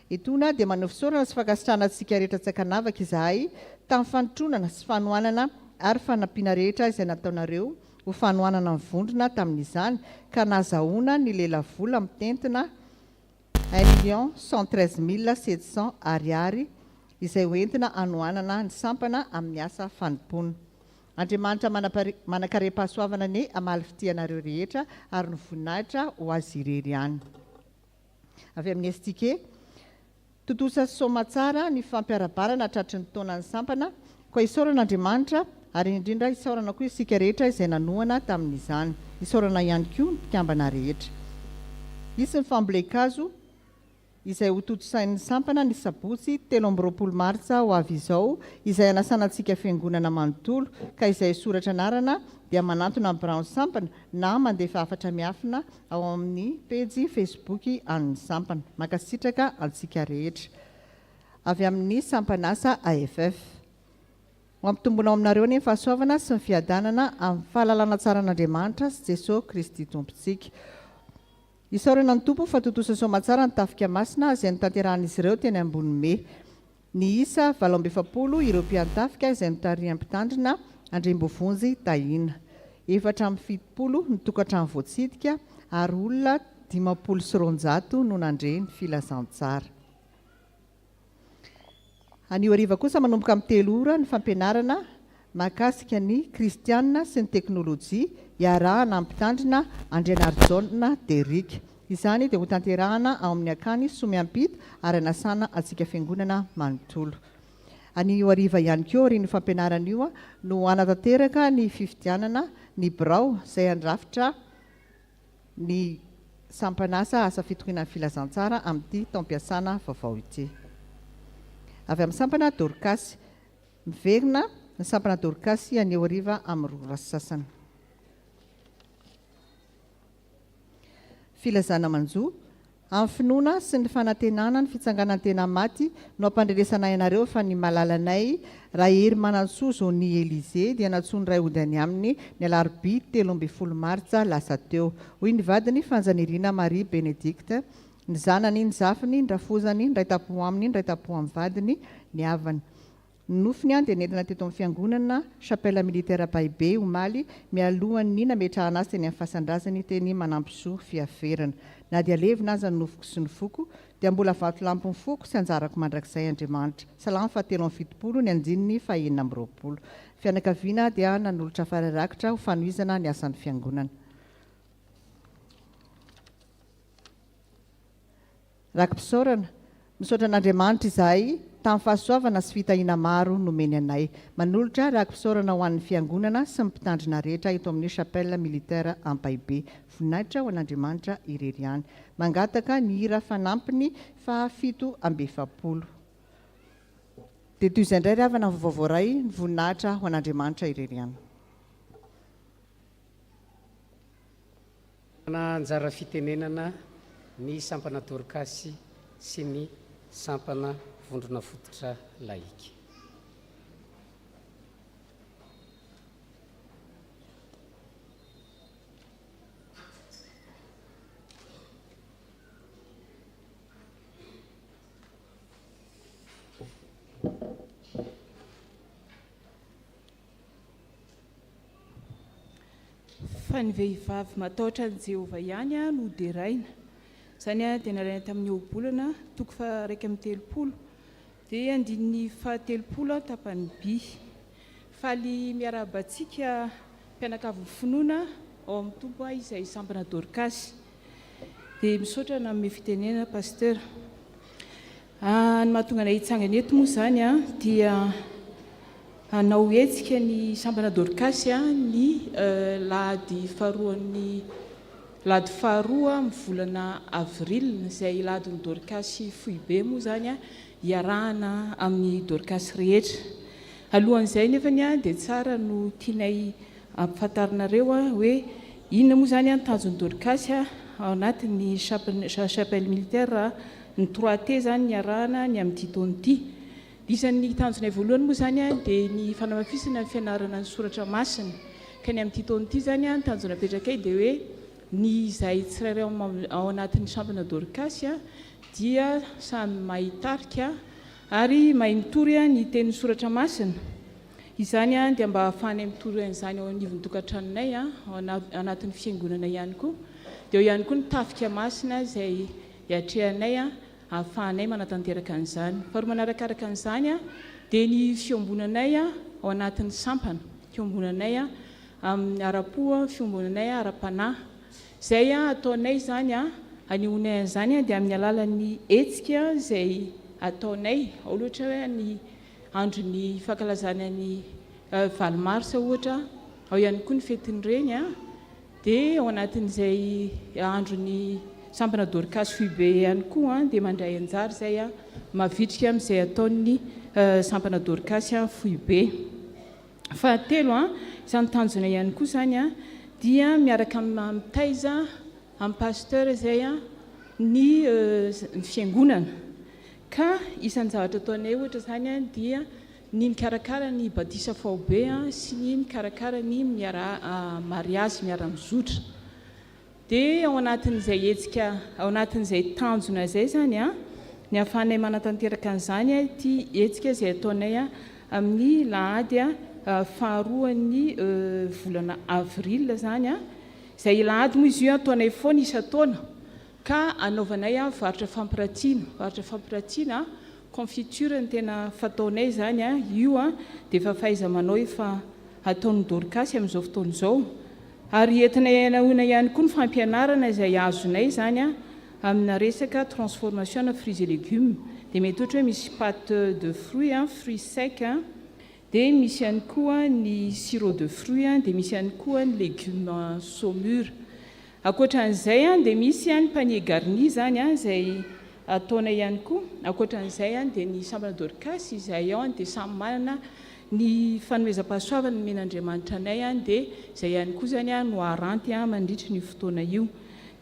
Etona dia maneho fisaorana sy fankasitrahana antsika rehetra tsy akanavaka izahay tamin'ny fanotronana sy fanohanana ary fanampiana rehetra izay nataonareo ho fanohanana ny vondrona tamin'izany ka nahazahoana ny lelavola mitentina 1,113,700 ariary izay hoentina anohanana ny sampana amin'ny asa fanompoana. Andriamanitra manakare-pahasoavana ny amaly fitianareo rehetra ary ny voninahitra ho azy irery ihany. Avy amin'ny estike totosa somatsara ny fampiarabarana tratry ny taonan'ny sampana koa isaoran'Andriamanitra ary indrindra isaorana koa isika rehetra izay nanohana tamin'izany. Isaorana ihany koa ny mpikambana rehetra. Isy ny fambolekazo izay ho totosain'ny sampana ny sabotsy 13 martsa ho avy izao izay anasanantsika fiangonana manontolo ka izay soratra anarana dia manantona amin'ny birao sampana na mandefa afatra miafina ao amin'ny pejy Facebook an'ny sampana. Makasitraka antsika rehetra. Avy amin'ny sampanasa AFF. Mampitombona aminareo ny fahasoavana sy ny fiadanana amin'ny fahalalana tsara an'Andriamanitra sy Jesosy Kristy tompontsika. Isaorana ny tompo fa totosa somatsara ny tafika masina izay notanterahan'izy ireo teny ambony me. Ny isa 720 ireo mpiantafika izay notarihan'ny mpitandrina Andriambovonjy Tahina. 770 ny tokantrano voatsidika ary olona 509 no nandre ny filazantsara. Anio hariva kosa manomboka amin'ny 3 ora ny fampianarana mahakasika ny kristianina sy ny teknôlôjia iarahana amin'ny mpitandrina 𝗔𝗟𝗔𝗛𝗬 izany dia ho tanterahana ao amin'ny akany Somiampita ary anasana antsika fiangonana manontolo. Anio hariva ihany koa ry ny fampianarana io no anatanteraka ny fifidianana ny birao izay andrafitra ny sampanasa asa fitokiana filazantsara amin'ity taom-piasana vaovao ity. Avy amin'ny sampana Dorcas miverina ny sampana Dorcas anio hariva amin'ny 2 ora sasany. Filazana manjo amin'ny finoana sy ny fanantenana ny fitsanganan tena maty no ampandrenesanay ianareo fa ny malalanay raha hery manantsoa zony Elize dia natsony ray odany aminy ny alarobia 13 martsa lasa teo. Hoy ny vadiny Fanjanirina Marie Benedicte, ny zanany ny zafiny, ny rafozany, ny ray tapo aminy, ny ray tapo amin'ny vadiny, ny havany. Nofiny dia nentina teto amin'ny fiangonana chapelle militaire Paibe omaly mialohan'ny nametrahana azy teny amin'ny fasandrazany teny manampisoa fiaferana. Na dia levina aza ny nofoko sy ny foko dia mbola vato lampy ny foko sy anjarako mandrakizay Andriamanitra. Salamo 770 ny andininy 420. Fianakaviana dia nanolotra fararakitra ho fanohizana ny asan'ny fiangonana. Rakim-pisaorana misaotra an'Andriamanitra izahay tamin'ny fahasoavana sy fitahiana maro nomeny anay. Manolotra rakim-pisaorana ho an'ny fiangonana sy ny mpitandrina rehetra eto amin'ny chapelle militaire Paibe. Voninahitra ho an'Andriamanitra irery ihany. Mangataka ny hira fanampiny 770. Dia toy izay indray ry havana vaovao iray ny voninahitra ho an'Andriamanitra irery ihany. Anjara fitenenana ny sampana Dorcas sy ny sampana vondrona fototra laika. Fa ny vehivavy matahotra ny Jehovah ihany no deraina. Izany dia nalaina tamin'ny obolana toko 130 dia andininy fahatelopolo tapany by faly miarabantsika mpianakavy finoana ao amin'ny tompo izay sampana dorcas dia misaotra na amin'ny fitenena pasteur ny mahatonga anay hitsangana eto moa zany dia anao hetsika ny sampana dorcas ny lahady faharoa amin'ny volana avril izay lahadiny dorcas foibe moa zany iarahana amin'ny dorcas rehetra. Alohan'izay nefany dia tsara no tianay ampifantarinareo hoe inona moa zany tanjon'ny dorcas ao anatin'ny chapelle militaire ny 3T zany ny arahana ny amin'ny titonty. Isan'ny tanjonay voalohany moa zany dia ny fanamafisana ny fianarana ny soratra masina ka ny amin'ny titonty zany tanjona apetrakay dia hoe ny izay tsirairay ao anatin'ny sampana dorcas dia samy mahitarika ary mahay mitory ny tenin'ny soratra masina. Izany dia mba ahafahanay mitory an'izany ao anivon'ny tokantranonay ao anatin'ny fiangonana ihany koa. Dia eo ihany koa ny tafika masina izay hiatrehanay ahafahanay manatanteraka an'izany. Faharoa manarakaraka an'izany dia ny fiombonanay ao anatin'ny sampana, fiombonanay amin'ny ara-po, fiombonanay ara-panahy. Izay ataonay zany anehoanay an'izany dia amin'ny alalan'ny hetsika izay ataonay ao loatra hoe ny andron'ny fankalazana ny valo marsa ohatra, ao ihany koa ny fetiny reny dia ao anatin'izay andron'ny sampana dorcas foibe ihany koa dia mandray anjara izay mavitrika amin'izay ataon'ny sampana dorcas foibe. Fahatelo izany tanjona ihany koa zany dia miaraka mitaiza amin'ny pasteur izay ny fiangonana ka isan'ny zavatra ataonay ohatra zany dia ny mikarakara ny batisa faobe sy ny mikarakara ny mariazy miara-mizotra. Dia ao anatin'izay hetsika ao anatin'izay tanjona izay zany ny ahafahanay manatanteraka an'izany ty hetsika izay ataonay amin'ny lahady faharoan'ny volana avril zany izay lahady moa izy io ataonay foana isa-taona ka anaovanay varotra fampiratiana confiture ny tena fataonay zany io dia efa fahaiza manao efa ataon'ny dorcas amin'izao fotoana izao. Ary entinay anahoana ihany koa ny fampianarana izay azonay zany amina resaka transformation na fruits et légumes. Dia mety ohatra hoe misy pâte de fruits, fruits secs, dia misy ihany koa ny sirop de fruits, dia misy ihany koa ny légumes saumure. Ankoatran'izay dia misy ny panier garni zany izay ataonay ihany koa. Ankoatran'izay dia ny sampana dorcas izay ao dia samy manana ny fanomezam-pahasoavana ny men'Andriamanitra anay dia izay ihany koa zany no haranty mandritra ny fotoana io.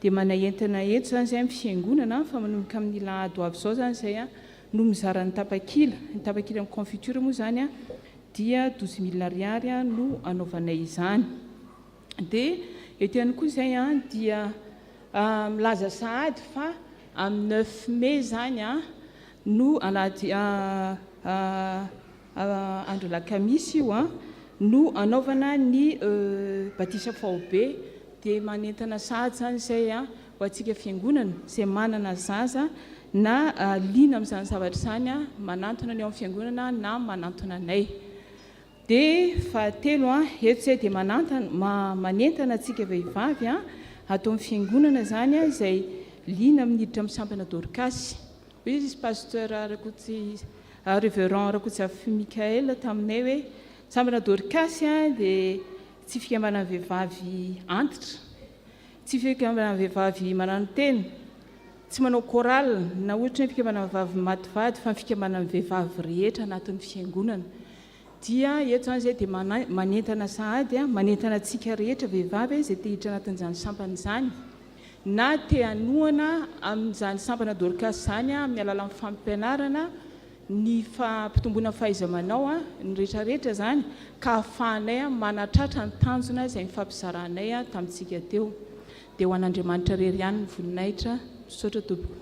Dia manaentina eto zany izay amin'ny fiangonana fa manomboka amin'ny lahady avy izao zany izay no mizara ny tapakila amin'ny confiture moa zany dia 12 000 ariary no anaovanay izany. Dia eto ihany koa izay dia milaza sahady fa amin'ny 9 mai zany no anaty andro lakamisy io no anaovana ny batisa faobe. Dia manentana sahady zany izay ho antsika fiangonana izay manana zaza na liana amin'izany zavatra izany manantona ny ao amin'ny fiangonana na manantona anay. Dia fahatelo eto izay dia manentana antsika vehivavy atao amin'ny fiangonana zany izay liana amin'n'hiditra amin'ny sampana dorcas. Izy pasteur révérend Rakotsafy Mikael taminay hoe sampana dorcas dia tsy fikambana vehivavy antitra, tsy fikambana vehivavy manano teny, tsy manao chorale na ohatra hoe fikambana vehivavy mativady fa fikambana vehivavy rehetra anatin'ny fiangonana. Dia eto zany izay dia manentana sahady manentana antsika rehetra vehivavy izay te hiditra anatin'izany sampana izany na te hanohana amin'izany sampana dorcas zany amin'ny alalan'ny fampianarana ny fampitomboana fahaiza-manao ny rehetrarehetra zany ka ahafahanay manatratra ny tanjona izay mifampizaranay tamintsika teo. Dia ho an'Andriamanitra rery ihany ny voninahitra. Misaotra tompoko.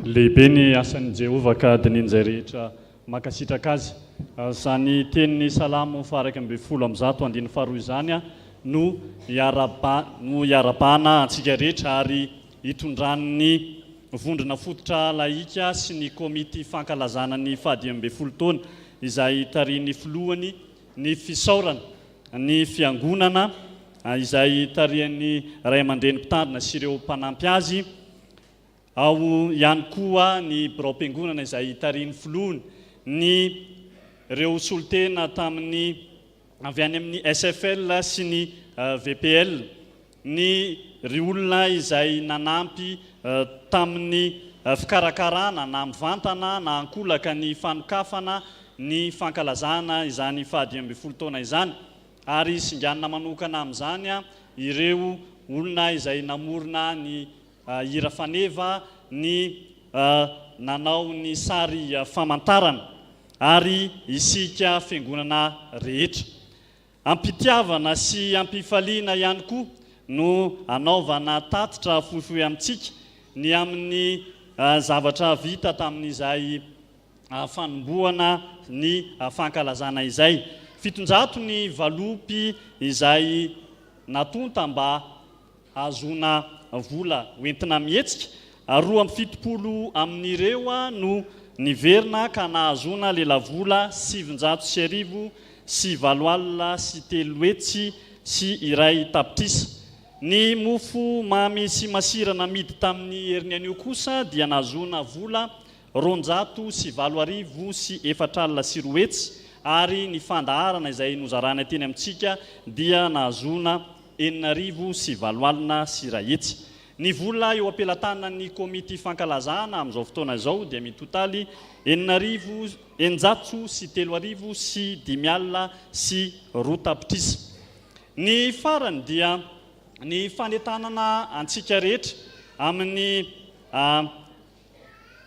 Lehibe ny asan'i Jehova ka adiny izay rehetra makasitraka azy. Zany tenin'ny salamo faraka amby folo am'zato andiny faharoa izany a no iarabana antsika rehetra ary hitondran'ny vondrona fototra laika sy ny komity fankalazana ny fahadimy amby folo taona izay tarian'ny filohany ny fisaorana ny fiangonana izay tarian'ny ray aman-dreny mpitandrina sy ireo mpanampy azy ao ihany koa ny birao-piangonana izay tarian'ny filohany ny ireo solotena tamin'ny avy any amin'ny SFL sy ny VPL ny ry olona izay nanampy tamin'ny fikarakarana na mivantana na ankolaka ny fanokafana ny fankalazana izany fahadimy amby folo taona izany ary singanina manokana amin'izany a ireo olona izay namorona ny hira faneva ny nanao ny sary famantarana ary isika fiangonana rehetra ampitiavana sy ampifaliana ihany koa no anaovana tatitra fohifohy amintsika ny amin'ny zavatra vita tamin'izay fanomboana ny fankalazana izay 700 ny valopy izay natonta mba azona vola hoentina mihetsika 270 amin'ireo no niverina ka nahazona lelavola 700 sy 7 alina sy 3 hetsy sy iray tapitrisa ny mofo mamy sy masirana midy tamin'ny heriny anio kosa dia nahazona vola 200 sy 7 sy 4 alina sy 2 hetsy ary ny fandaharana izay nozarana teny amintsika dia nahazona 9 sy 7 alina sy 2 hetsy ny vola eo ampelantanana ny komity fankalazana amin'izao fotoana izao dia mitotaly 900 sy 3 sy 5 alina sy 2 tapitrisa ny farany dia ny fanetanana antsika rehetra amin'ny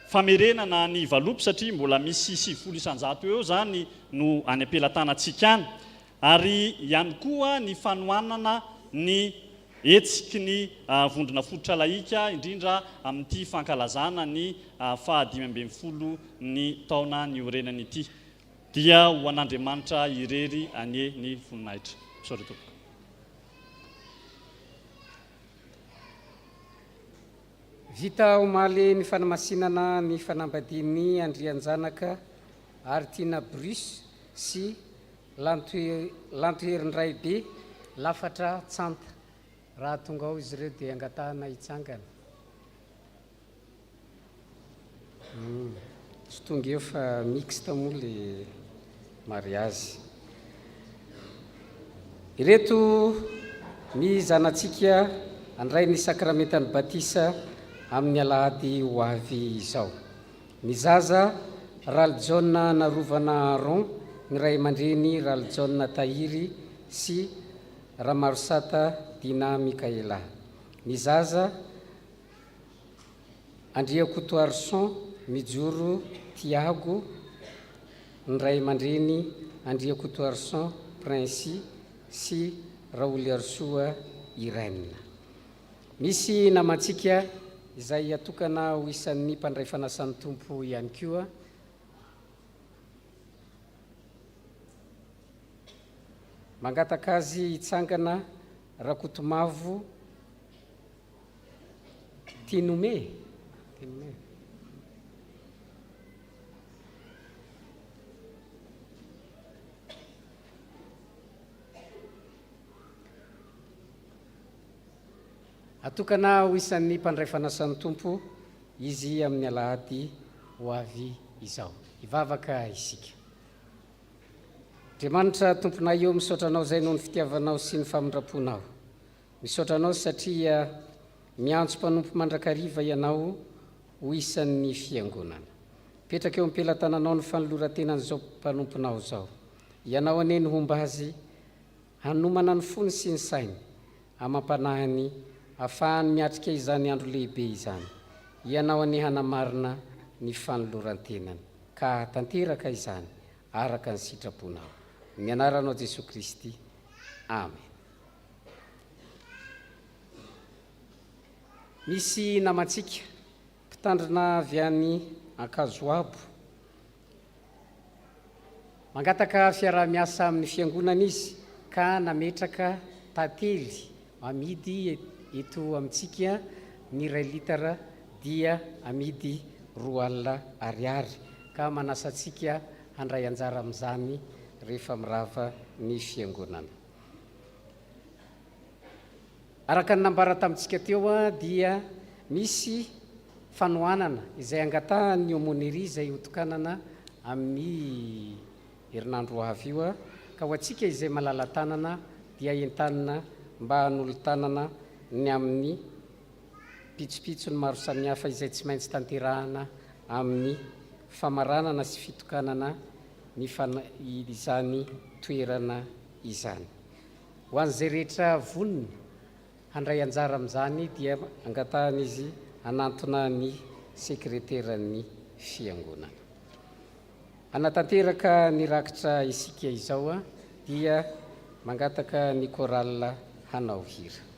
famerenana ny valopy satria mbola misy 700 eo zany no any ampelantanantsika any ary ihany koa ny fanohanana ny etsiky ny vondrona fototra laika indrindra amin'ity fankalazana ny fahadimy amby folo ny taona ny orenany ity dia ho an'Andriamanitra irery anie ny voninahitra. Sorry tompoko. Vita omaly ny fanamasinana ny fanambadian'ny andrianjanaka ary tiana Brus sy lantoherindray be lafatra tsanta raha tonga ao izy ireo dia angatahana hitsangana sy tonga eo fa mixte moa le mariazy ireto ny zanatsika andray ny sakramentany batisa amin'ny alahady ho avy izao ny zaza 𝗔𝗟𝗔𝗛𝗛 narovana Aron ny ray aman-dreny 𝗔𝗟𝗔𝗛𝗛 tahiry sy Martsa dina Mikaela ny zaza 𝗔𝗟𝗔𝗛𝗛 mijoro Tiago ny ray aman-dreny 𝗔𝗟𝗔𝗛𝗛 Prince sy Raoliarsoa Irene misy namantsika izay atokana ho isan'ny mpandray fanasan'ny tompo ihany koa mangataka azy hitsangana Rakotomavo Tinome atokana ho isan'ny mpandray fanasan'ny tompo izy amin'ny alahady ho avy izao ivavaka isika. Andriamanitra tomponay eo misaotranao zay noho ny fitiavanao sy ny famindraponao misaotranao satria miantso mpanompo mandrakariva ianao ho isan'ny fiangonana petraka eo ampelantananao ny fanolorantenan'izao mpanomponao zao ianao ane ny homba azy hanomana ny fony sy ny sainy amampanahany afahany miatrika izany andro lehibe izany ianao ane hanamarina ny fanolorantenany ka tanteraka izany araka ny sitraponao ny anaranao Jesosy Kristy amen. Misy namantsika mpitandrina avy any Ankazoabo mangataka fiarah-miasa amin'ny fiangonana izy ka nametraka tantely amidy eto amintsika ny ray litara dia amidy 2 AR ka manasatsika handray anjara amin'izany rehefa mirava ny fiangonana. Araka ny nambara tamintsika teo dia misy fanohanana izay angatahany aumônerie izay hotokanana amin'ny herinandro avy io ka ho antsika izay malala tanana dia entanina mba hanolotanana ny amin'ny pitsopitsony maro samihafa izay tsy maintsy tanterahana amin'ny famaranana sy fitokanana ny izany toerana izany. Ho an'izay rehetra voniny handray anjara amin'izany dia angatahana izy hanantona ny sekreteran'ny fiangonana. Anatanteraka ny rakitra isika izao dia mangataka ny chorale hanao hira.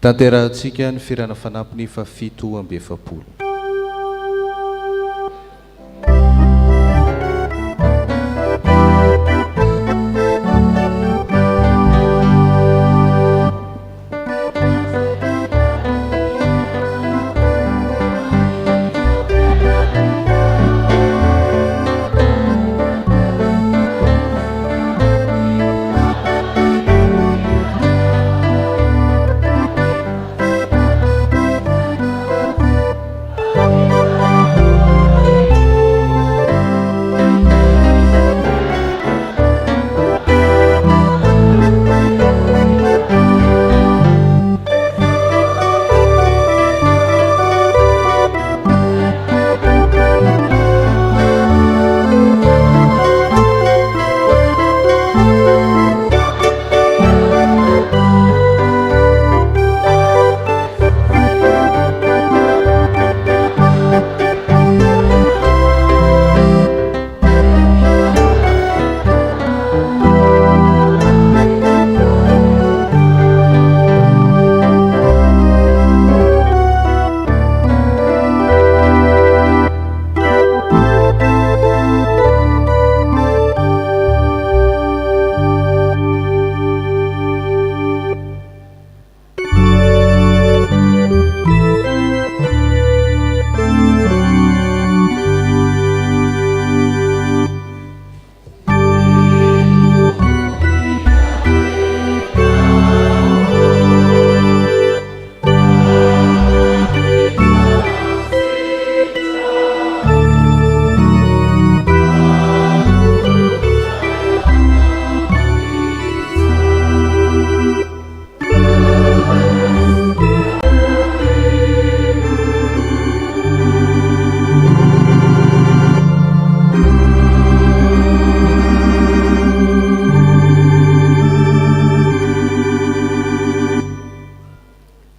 Tanterahantsika ny firana fanampiny fa 7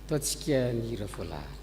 Tatsika ny hira voalahatra.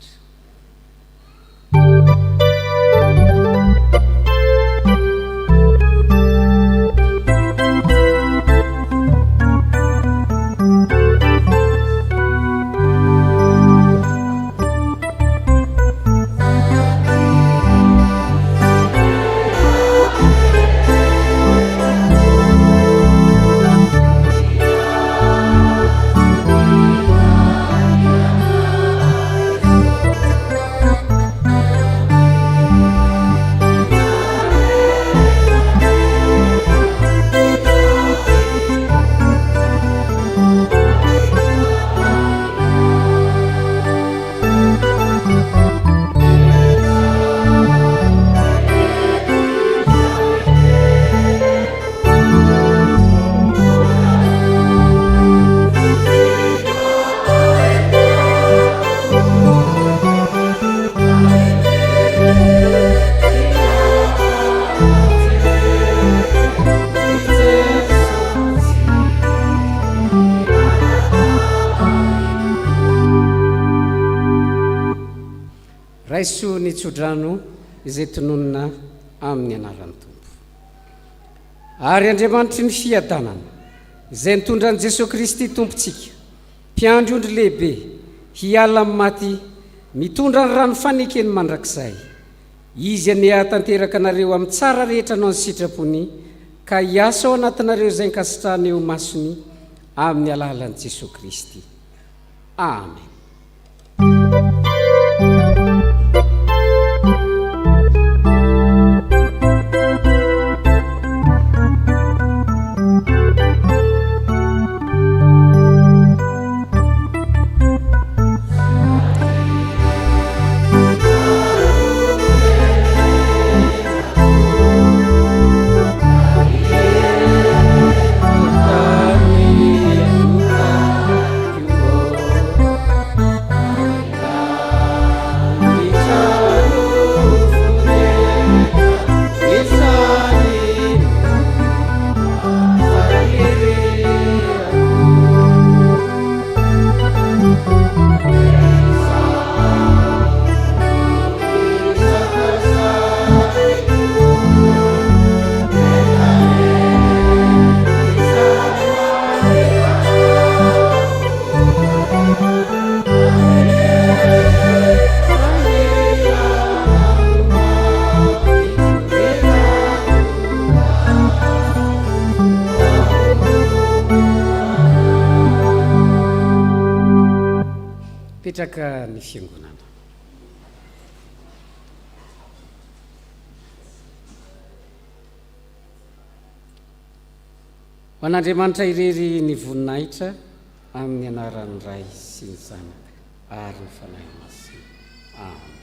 Raiso ny tsodrano izay tononona amin'ny anaran'ny Tompo. Ary Andriamanitry ny fiadanana izay nitondran'i Jesosy Kristy Tompontsika, mpiandry ondry lehibe, hiala amin'ny maty, mitondra ny rano fanekeny mandrakizay. Izy ane tanteraka anareo amin'ny tsara rehetra no ny sitrapony, ka hiasa ao anatinareo izay nkasitrahana eo masony amin'ny alalan'i Jesosy Kristy. Amen. mipetraka ny fiangonana. Ho an'Andriamanitra irery ny voninahitra amin'ny anaran'ny Ray sy ny Zanaka ary ny fanahy masina. Amen.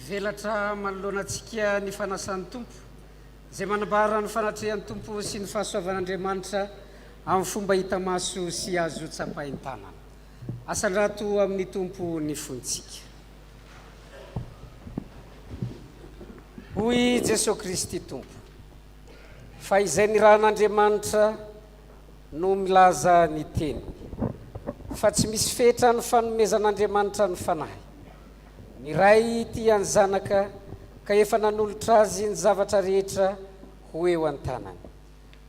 velatra manoloanantsika ny fanasan'ny tompo zay manambara ny fanatrehan'ny tompo sy ny fahasoavan'Andriamanitra amin'ny fomba hita maso sy azo tsapahin-tanana. Asandrato amin'ny tompo ny fontsika. Hoy Jesosy Kristy tompo, fa izay ny rahan'Andriamanitra no milaza ny teny, fa tsy misy fetra ny fanomezan'Andriamanitra ny fanahy. Ny ray tia ny zanaka ka efa nanolotra azy ny zavatra rehetra ho eo an-tanany.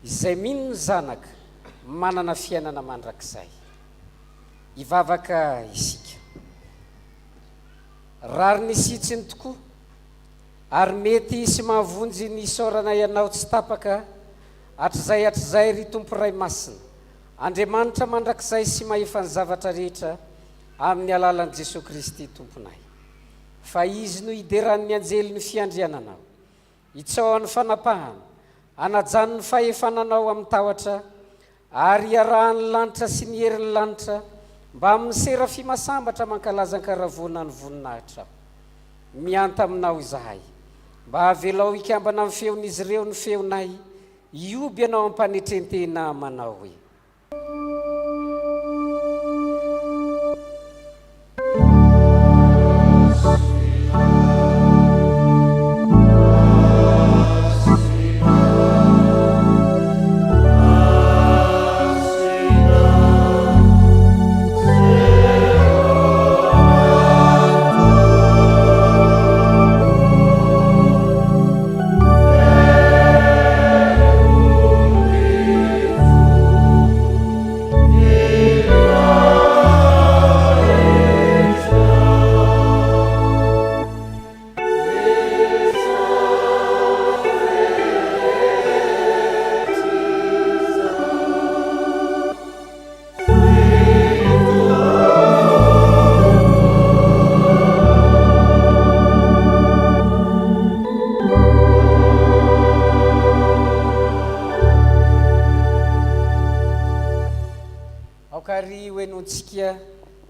Izay mino ny zanaka manana fiainana mandrakizay. Ivavaka isika. Rary ny sitsiny tokoa, ary mety sy mahavonjy ny isaorana ianao tsy tapaka hatrizay ry tompo ray masina. Andriamanitra mandrakizay sy mahefa ny zavatra rehetra amin'ny alalan'i Jesosy Kristy tomponay. Fa izy no ideran'ny anjely ny fiandriananao, itsaoan'ny fanapahana, anajan'ny fahefananao amin'ny tahotra, ary iarahan'ny lanitra sy ny herin'ny lanitra mba amin'ny serafima sambatra mankalaza an-karavona ny voninahitra. Mianta aminao izahay, mba havelao ikambana amin'ny feon'izy ireo ny feonay, ioby ianao ampanetrentena manao hoe.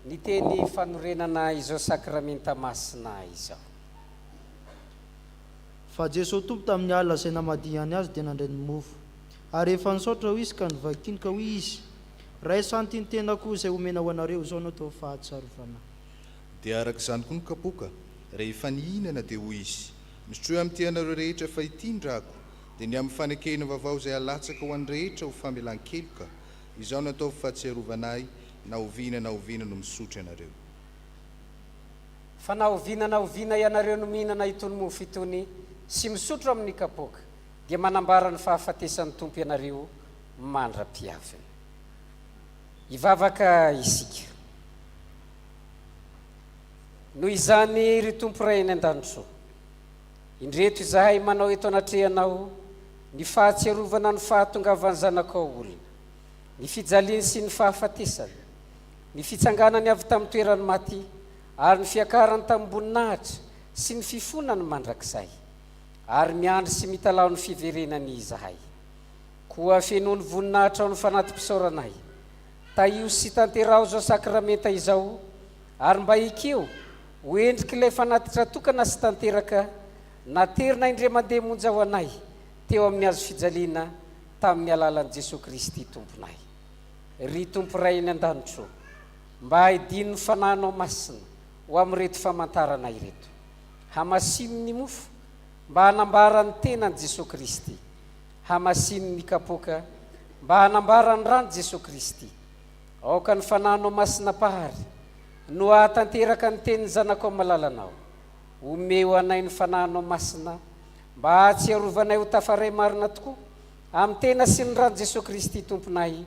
Ny teny fanorenana izao sakramenta masina izao. Fa Jesosy tompo tamin'ny alina izay namadihany azy dia nandray ny mofo, ary efa nisaotra ho izy ka nivakiny ka ho izy, ray santiny tena koa izay omena ho anareo, izao no atao fahatsarovana. Dia arak'izany koa ny kapoka, rehefa nihinana dia hoy izy, misotroa amin'ity anareo rehetra fa ity ny drako, dia ny amin'ny fanekeny vaovao izay alatsaka ho an'ny rehetra ho famelan-keloka, izao no atao fahatsiarovanahy, na oviana no misotro ianareo. Fa na oviana ianareo no mihinana itony mofo itony sy misotro amin'ny kapoka, dia manambara ny fahafatesan'ny tompo ianareo mandra-piavina. Ivavaka isika. Noho izany ry tompo ray eny an-danitro, indreto izahay manao eto anatrehanao ny fahatsiarovana ny fahatongavan'ny zanakao olona, ny fijaliany sy ny fahafatesany, ny fitsanganany avy tamin'ny toerany maty, ary ny fiakarany tamin'ny mboninahitra sy ny fifonany mandrakizay, ary miandry sy mitalao ny fiverenany izahay. Koa fenoany voninahitra ao ny fanatim-pisaoranay, taio sy tanterao zao sakramenta izao, ary mba ikeo hoendriky ilay fanatitra tokana sy tanteraka naterina indre mandeha monja ho anay teo amin'ny azo fijaliana tamin'ny alalan'i Jesosy Kristy tomponay. Ry tompo ray eny an-danitro, mba hidiny ny fananao masina ho amin'reto famantarana ireto, hamasino ny mofo mba hanambara ny tenan'i Jesosy Kristy, hamasino ny kapoka mba hanambara ny ran'i Jesosy Kristy, aoka ny fananao masina pahary no ahatanteraka ny tenin'ny zanako malalanao, omeo anay ny fananao masina mba hahatsiarovanay ho tafaray marina tokoa amin'ny tena sy ny ran'i Jesosy Kristy tomponay,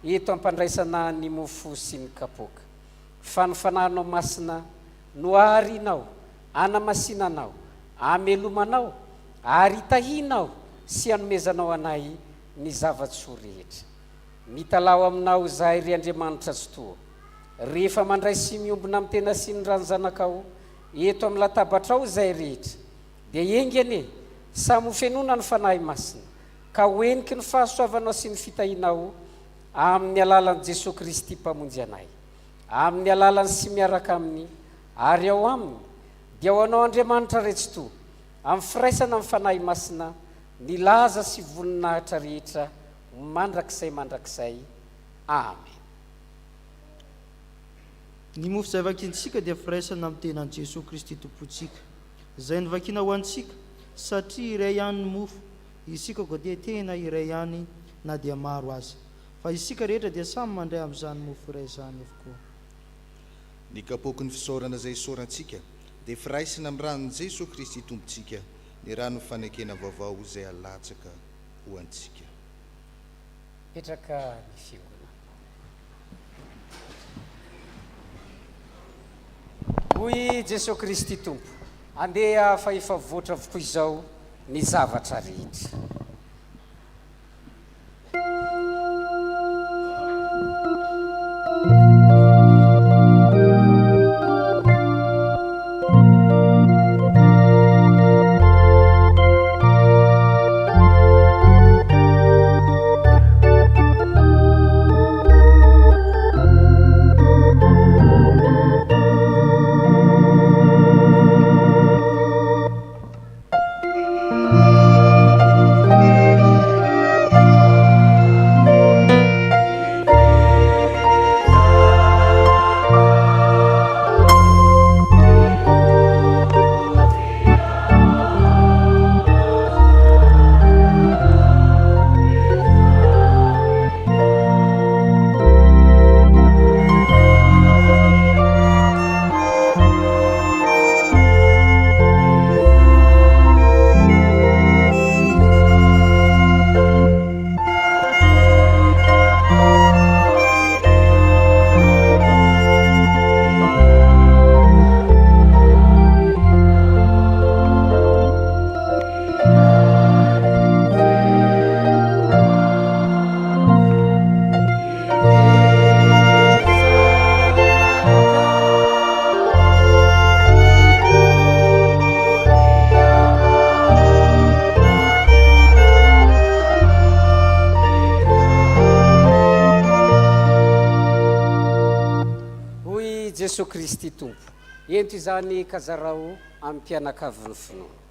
eto ampandraisana ny mofo sy ny kapoka. Fa ny fananao masina no aharinao, anamasinanao, amelomanao, ary tahinao sy anomezanao anay ny zavatsoa rehetra. Mitalao aminao izahay ry Andriamanitra tsy toa, rehefa mandray sy miombona amin'ny tena sy ny rany zanakao eto amin'ny latabatrao izay rehetra, dia engany samy ho fenona ny fanahy masina, ka hoeniky ny fahasoavanao sy ny fitahinao amin'ny alalan'i Jesosy Kristy mpamonjy anay, amin'ny alalan'ny sy miaraka aminy, ary ao aminy dia ho anao andriamanitra retsy to amin'ny firaisana amin'ny fanahy masina ny laza sy voninahitra rehetra mandrakizay amen. Ny mofo izay vakintsika dia firaisana amin'ny tenan Jesosy Kristy tompontsika izay nyvakiana ho antsika satria iray ihany ny mofo isika koa dia tena iray ihany na dia maro azy fa isika rehetra dia samy mandray amin'izany mofo iray izany avokoa. Ny kapoky ny fisaorana izay isaorantsika dia firaisana amin'ny ranon'i Jesosy Kristy tompontsika ny rano fanekena vaovao izay alatsaka ho antsika. Petraka ny fiongona. Hoy Jesosy Kristy tompo, andeha fa efa voatra avokoa izao ny zavatra rehetra. Jesosy Kristy tompo, ento izany kazarao amin'ny mpianakavin'ny finoana.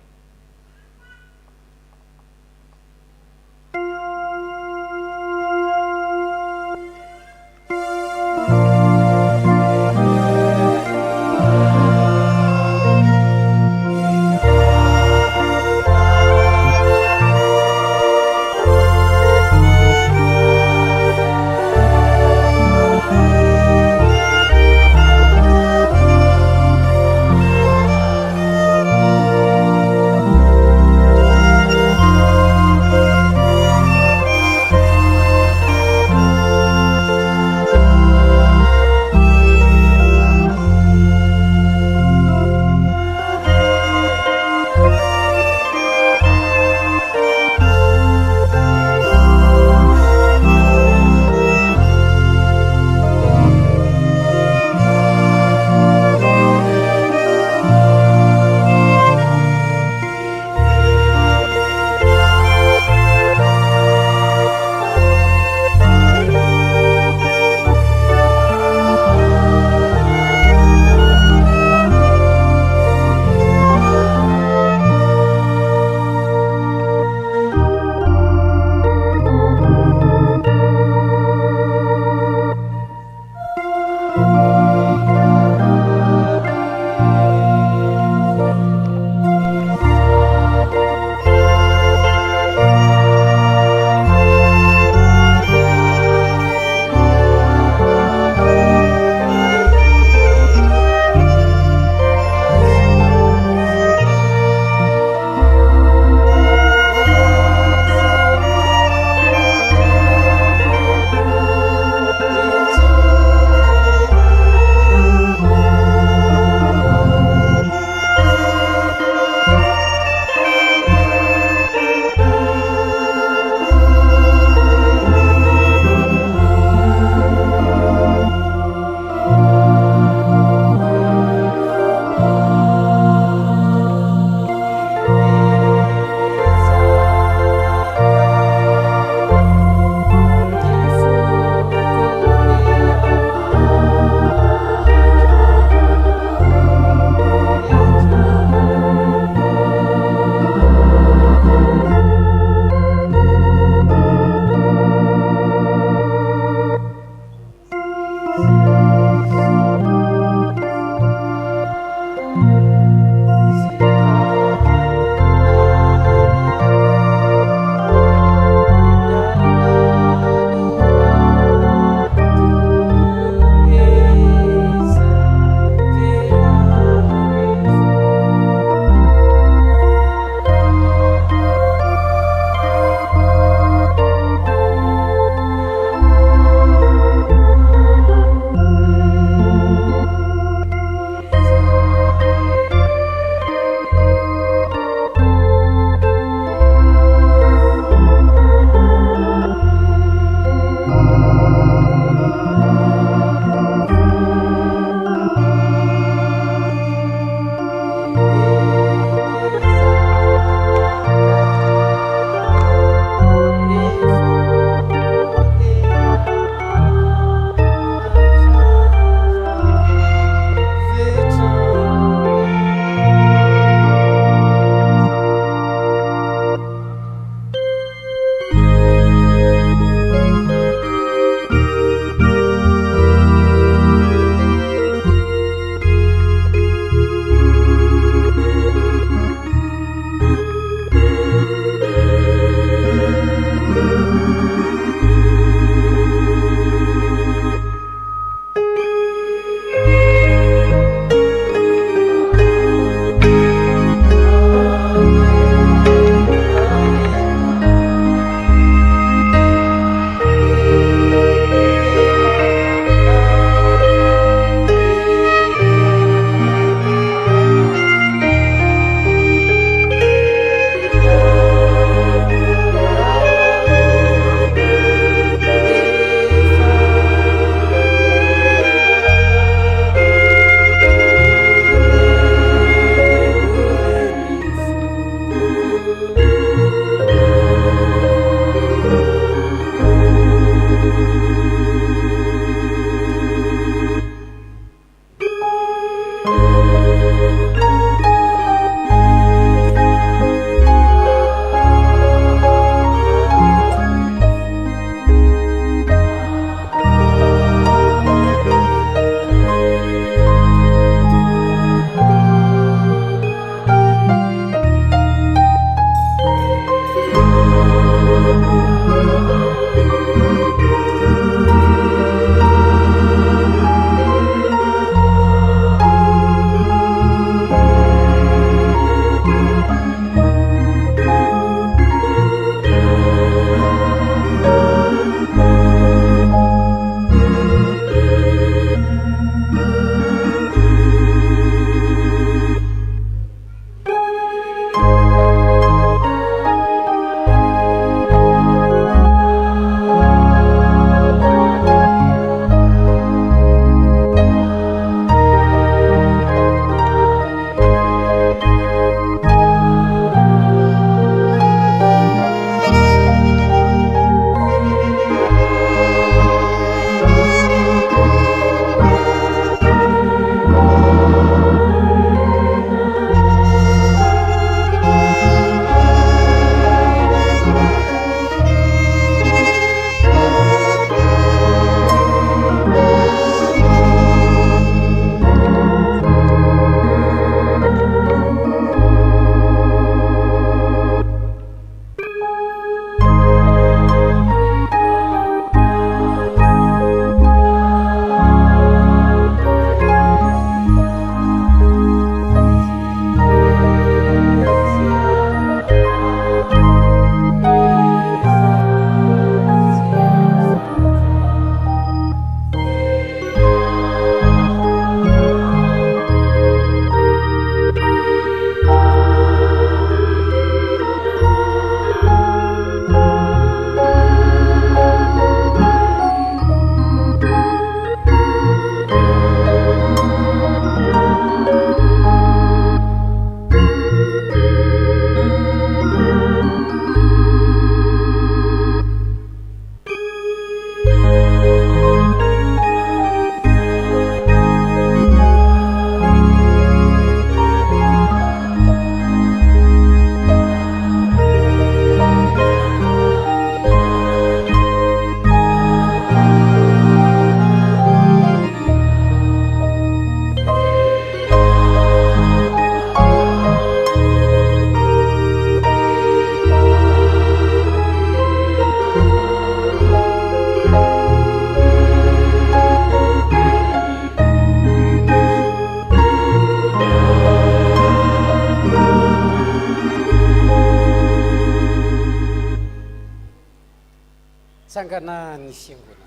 tsangana ny fiangonana.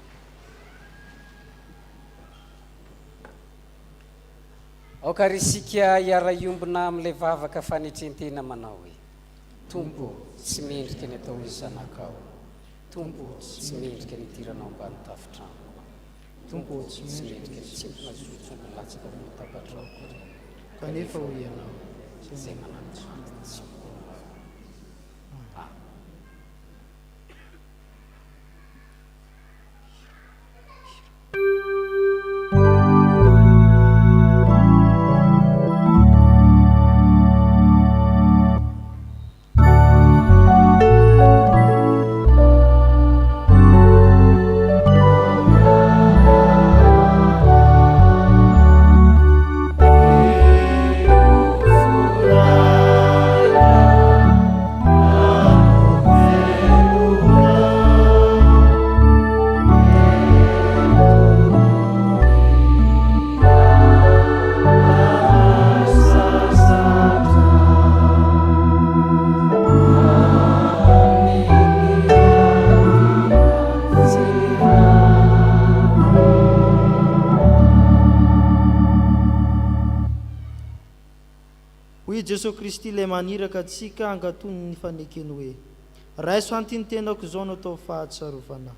Aokary isika hiara-iombona amin'ilay vavaka fanetrentena manao hoe Tompo tsy mendrika ny atao hoe zanakao, Tompo tsy mendrika ny tiranao ambany tafitrano, Tompo tsy mendrika ny tsimpona zotso ny latsaka amin'ny tapatrao kanefa ho ianao zay manantsy. Jesosy Kristy ilay maniraka atsika angatony ny fanekeny hoe raiso antiny tenako izao no atao fahatsarovana.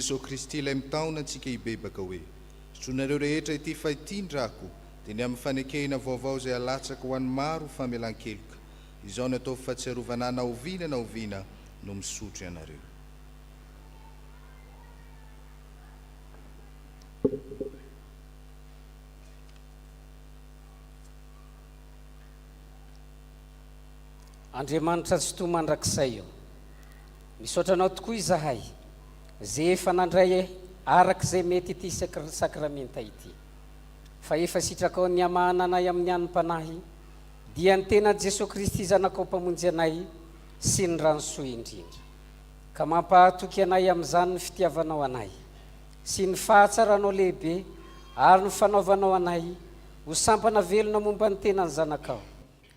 Jesosy Kristy ilay mitaona antsika hibebaka hoe sotronareo rehetra ity fahitindrako dia ny amin'ny fanekena vaovao izay alatsaka ho an'ny maro famelan-keloka izao no atao fahatsiarovana na oviana no misotro ianareo. Andriamanitra tsy toa mandrakizay io misaotranao tokoa izahay zay efa nandray arak'izay mety ity sakramenta ity fa efa sitraka ao ny amahana anay amin'ny anym-panahy dia ny tena Jesosy Kristy zanakao mpamonjy anay sy ny ranosoa indrindra ka mampahatoky anay amin'izany ny fitiavanao anay sy ny fahatsaranao lehibe ary ny fanaovanao anay ho sampana velona momba ny tenany zanakao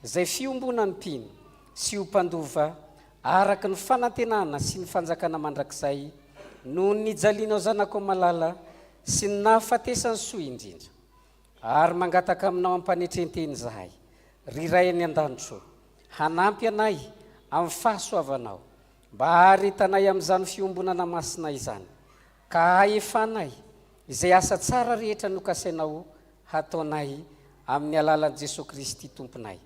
zay fiombona ny mpino sy ho mpandova araka ny fanantenana sy ny fanjakana mandrakizay no nijalianao zanakao malala sy ny nahafatesany soa indrindra ary mangataka aminao ampanetrenteny zahay riray ny an-danitro hanampy anay amin'ny fahasoavanao mba haretanay amin'izany fiombonana masina izany ka hahefanay izay asa tsara rehetra nokasainao hataonay amin'ny alalan'i Jesosy Kristy tomponay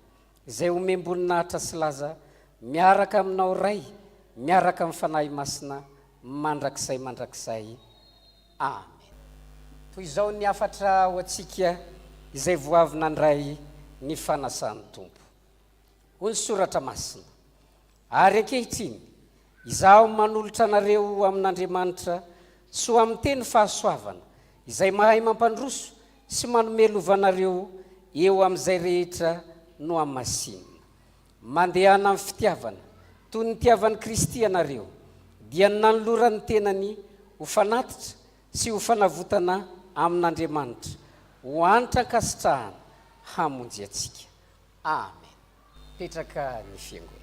izay omemboninahitra sy laza miaraka aminao ray miaraka amin'ny fanahy masina mandrakizay. Amen. Toy izao ny afatra ho antsika izay voavy nandray ny fanasan'ny Tompo. Ho ny soratra masina. Ary ankehitriny, izaho manolotra anareo amin'Andriamanitra sy ho amin'ny teny fahasoavana izay mahay mampandroso sy manome lovanareo eo amin'izay rehetra no amin'ny masinina. Mandehana amin'ny fitiavana toy ny tiavan'i Kristy anareo dia nanolorany tenany ho fanatitra sy ho fanavotana amin'Andriamanitra ho anitra kasitrahana hamonjy atsika. Amen. Petraka ny fiangonana.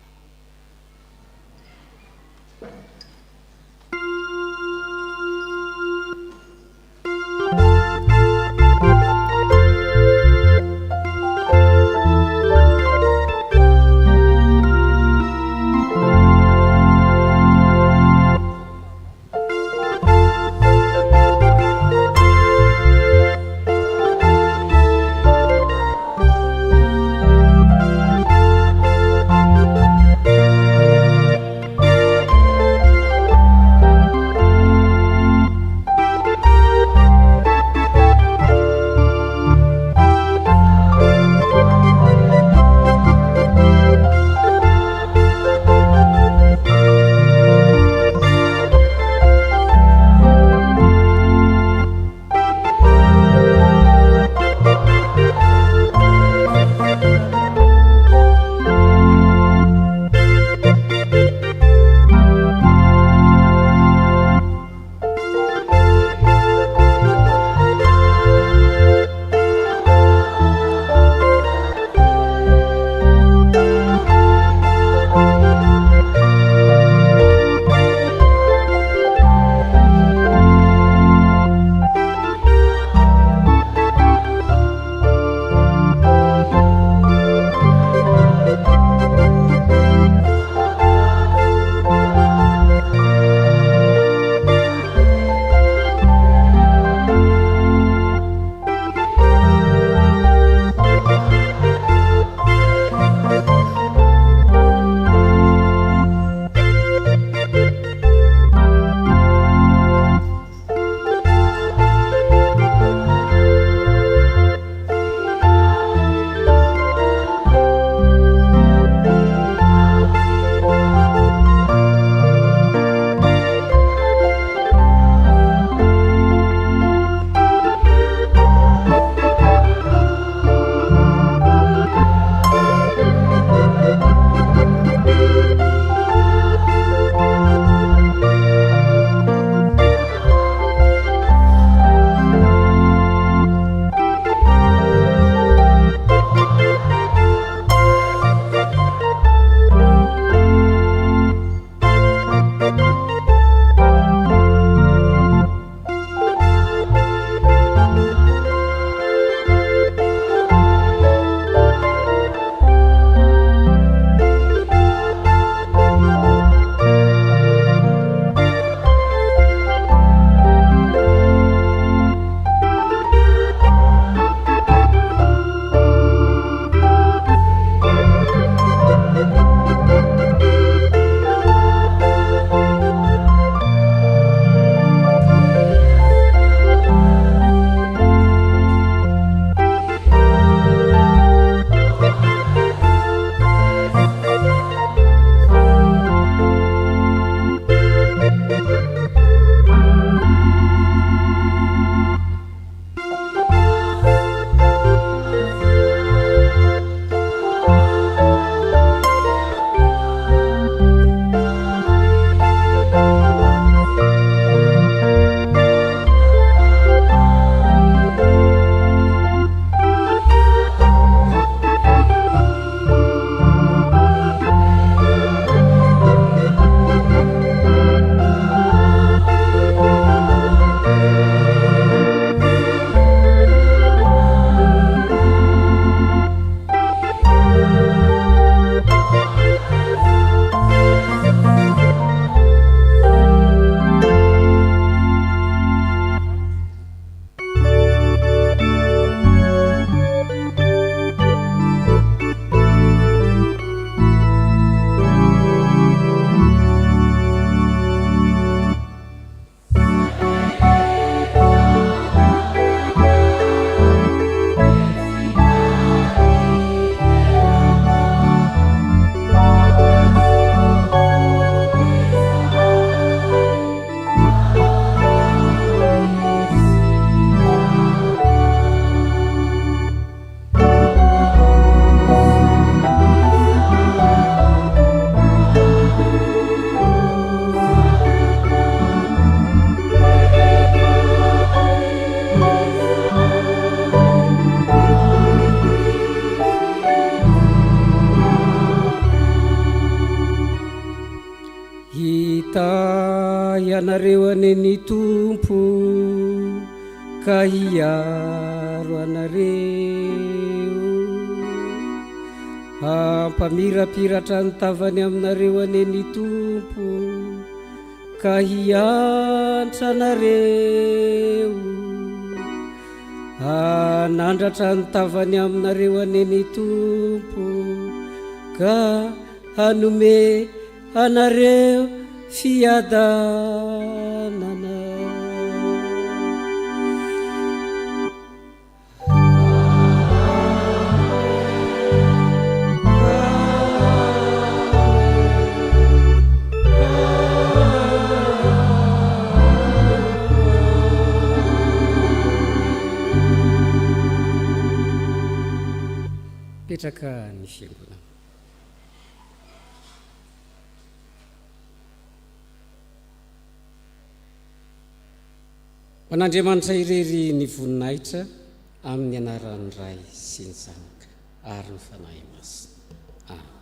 anareo aneny tompo ka hiaro anareo ampamirapiratra ny tavany aminareo aneny tompo ka hiantra anareo anandratra ny tavany aminareo aneny tompo ka hanome anareo fiadanana. Petraka ny fiangonana. Man'Andriamanitra irery ny voninahitra amin'ny anaran'ny Ray sy ny Zanaka ary ny fanahy masina. Amen.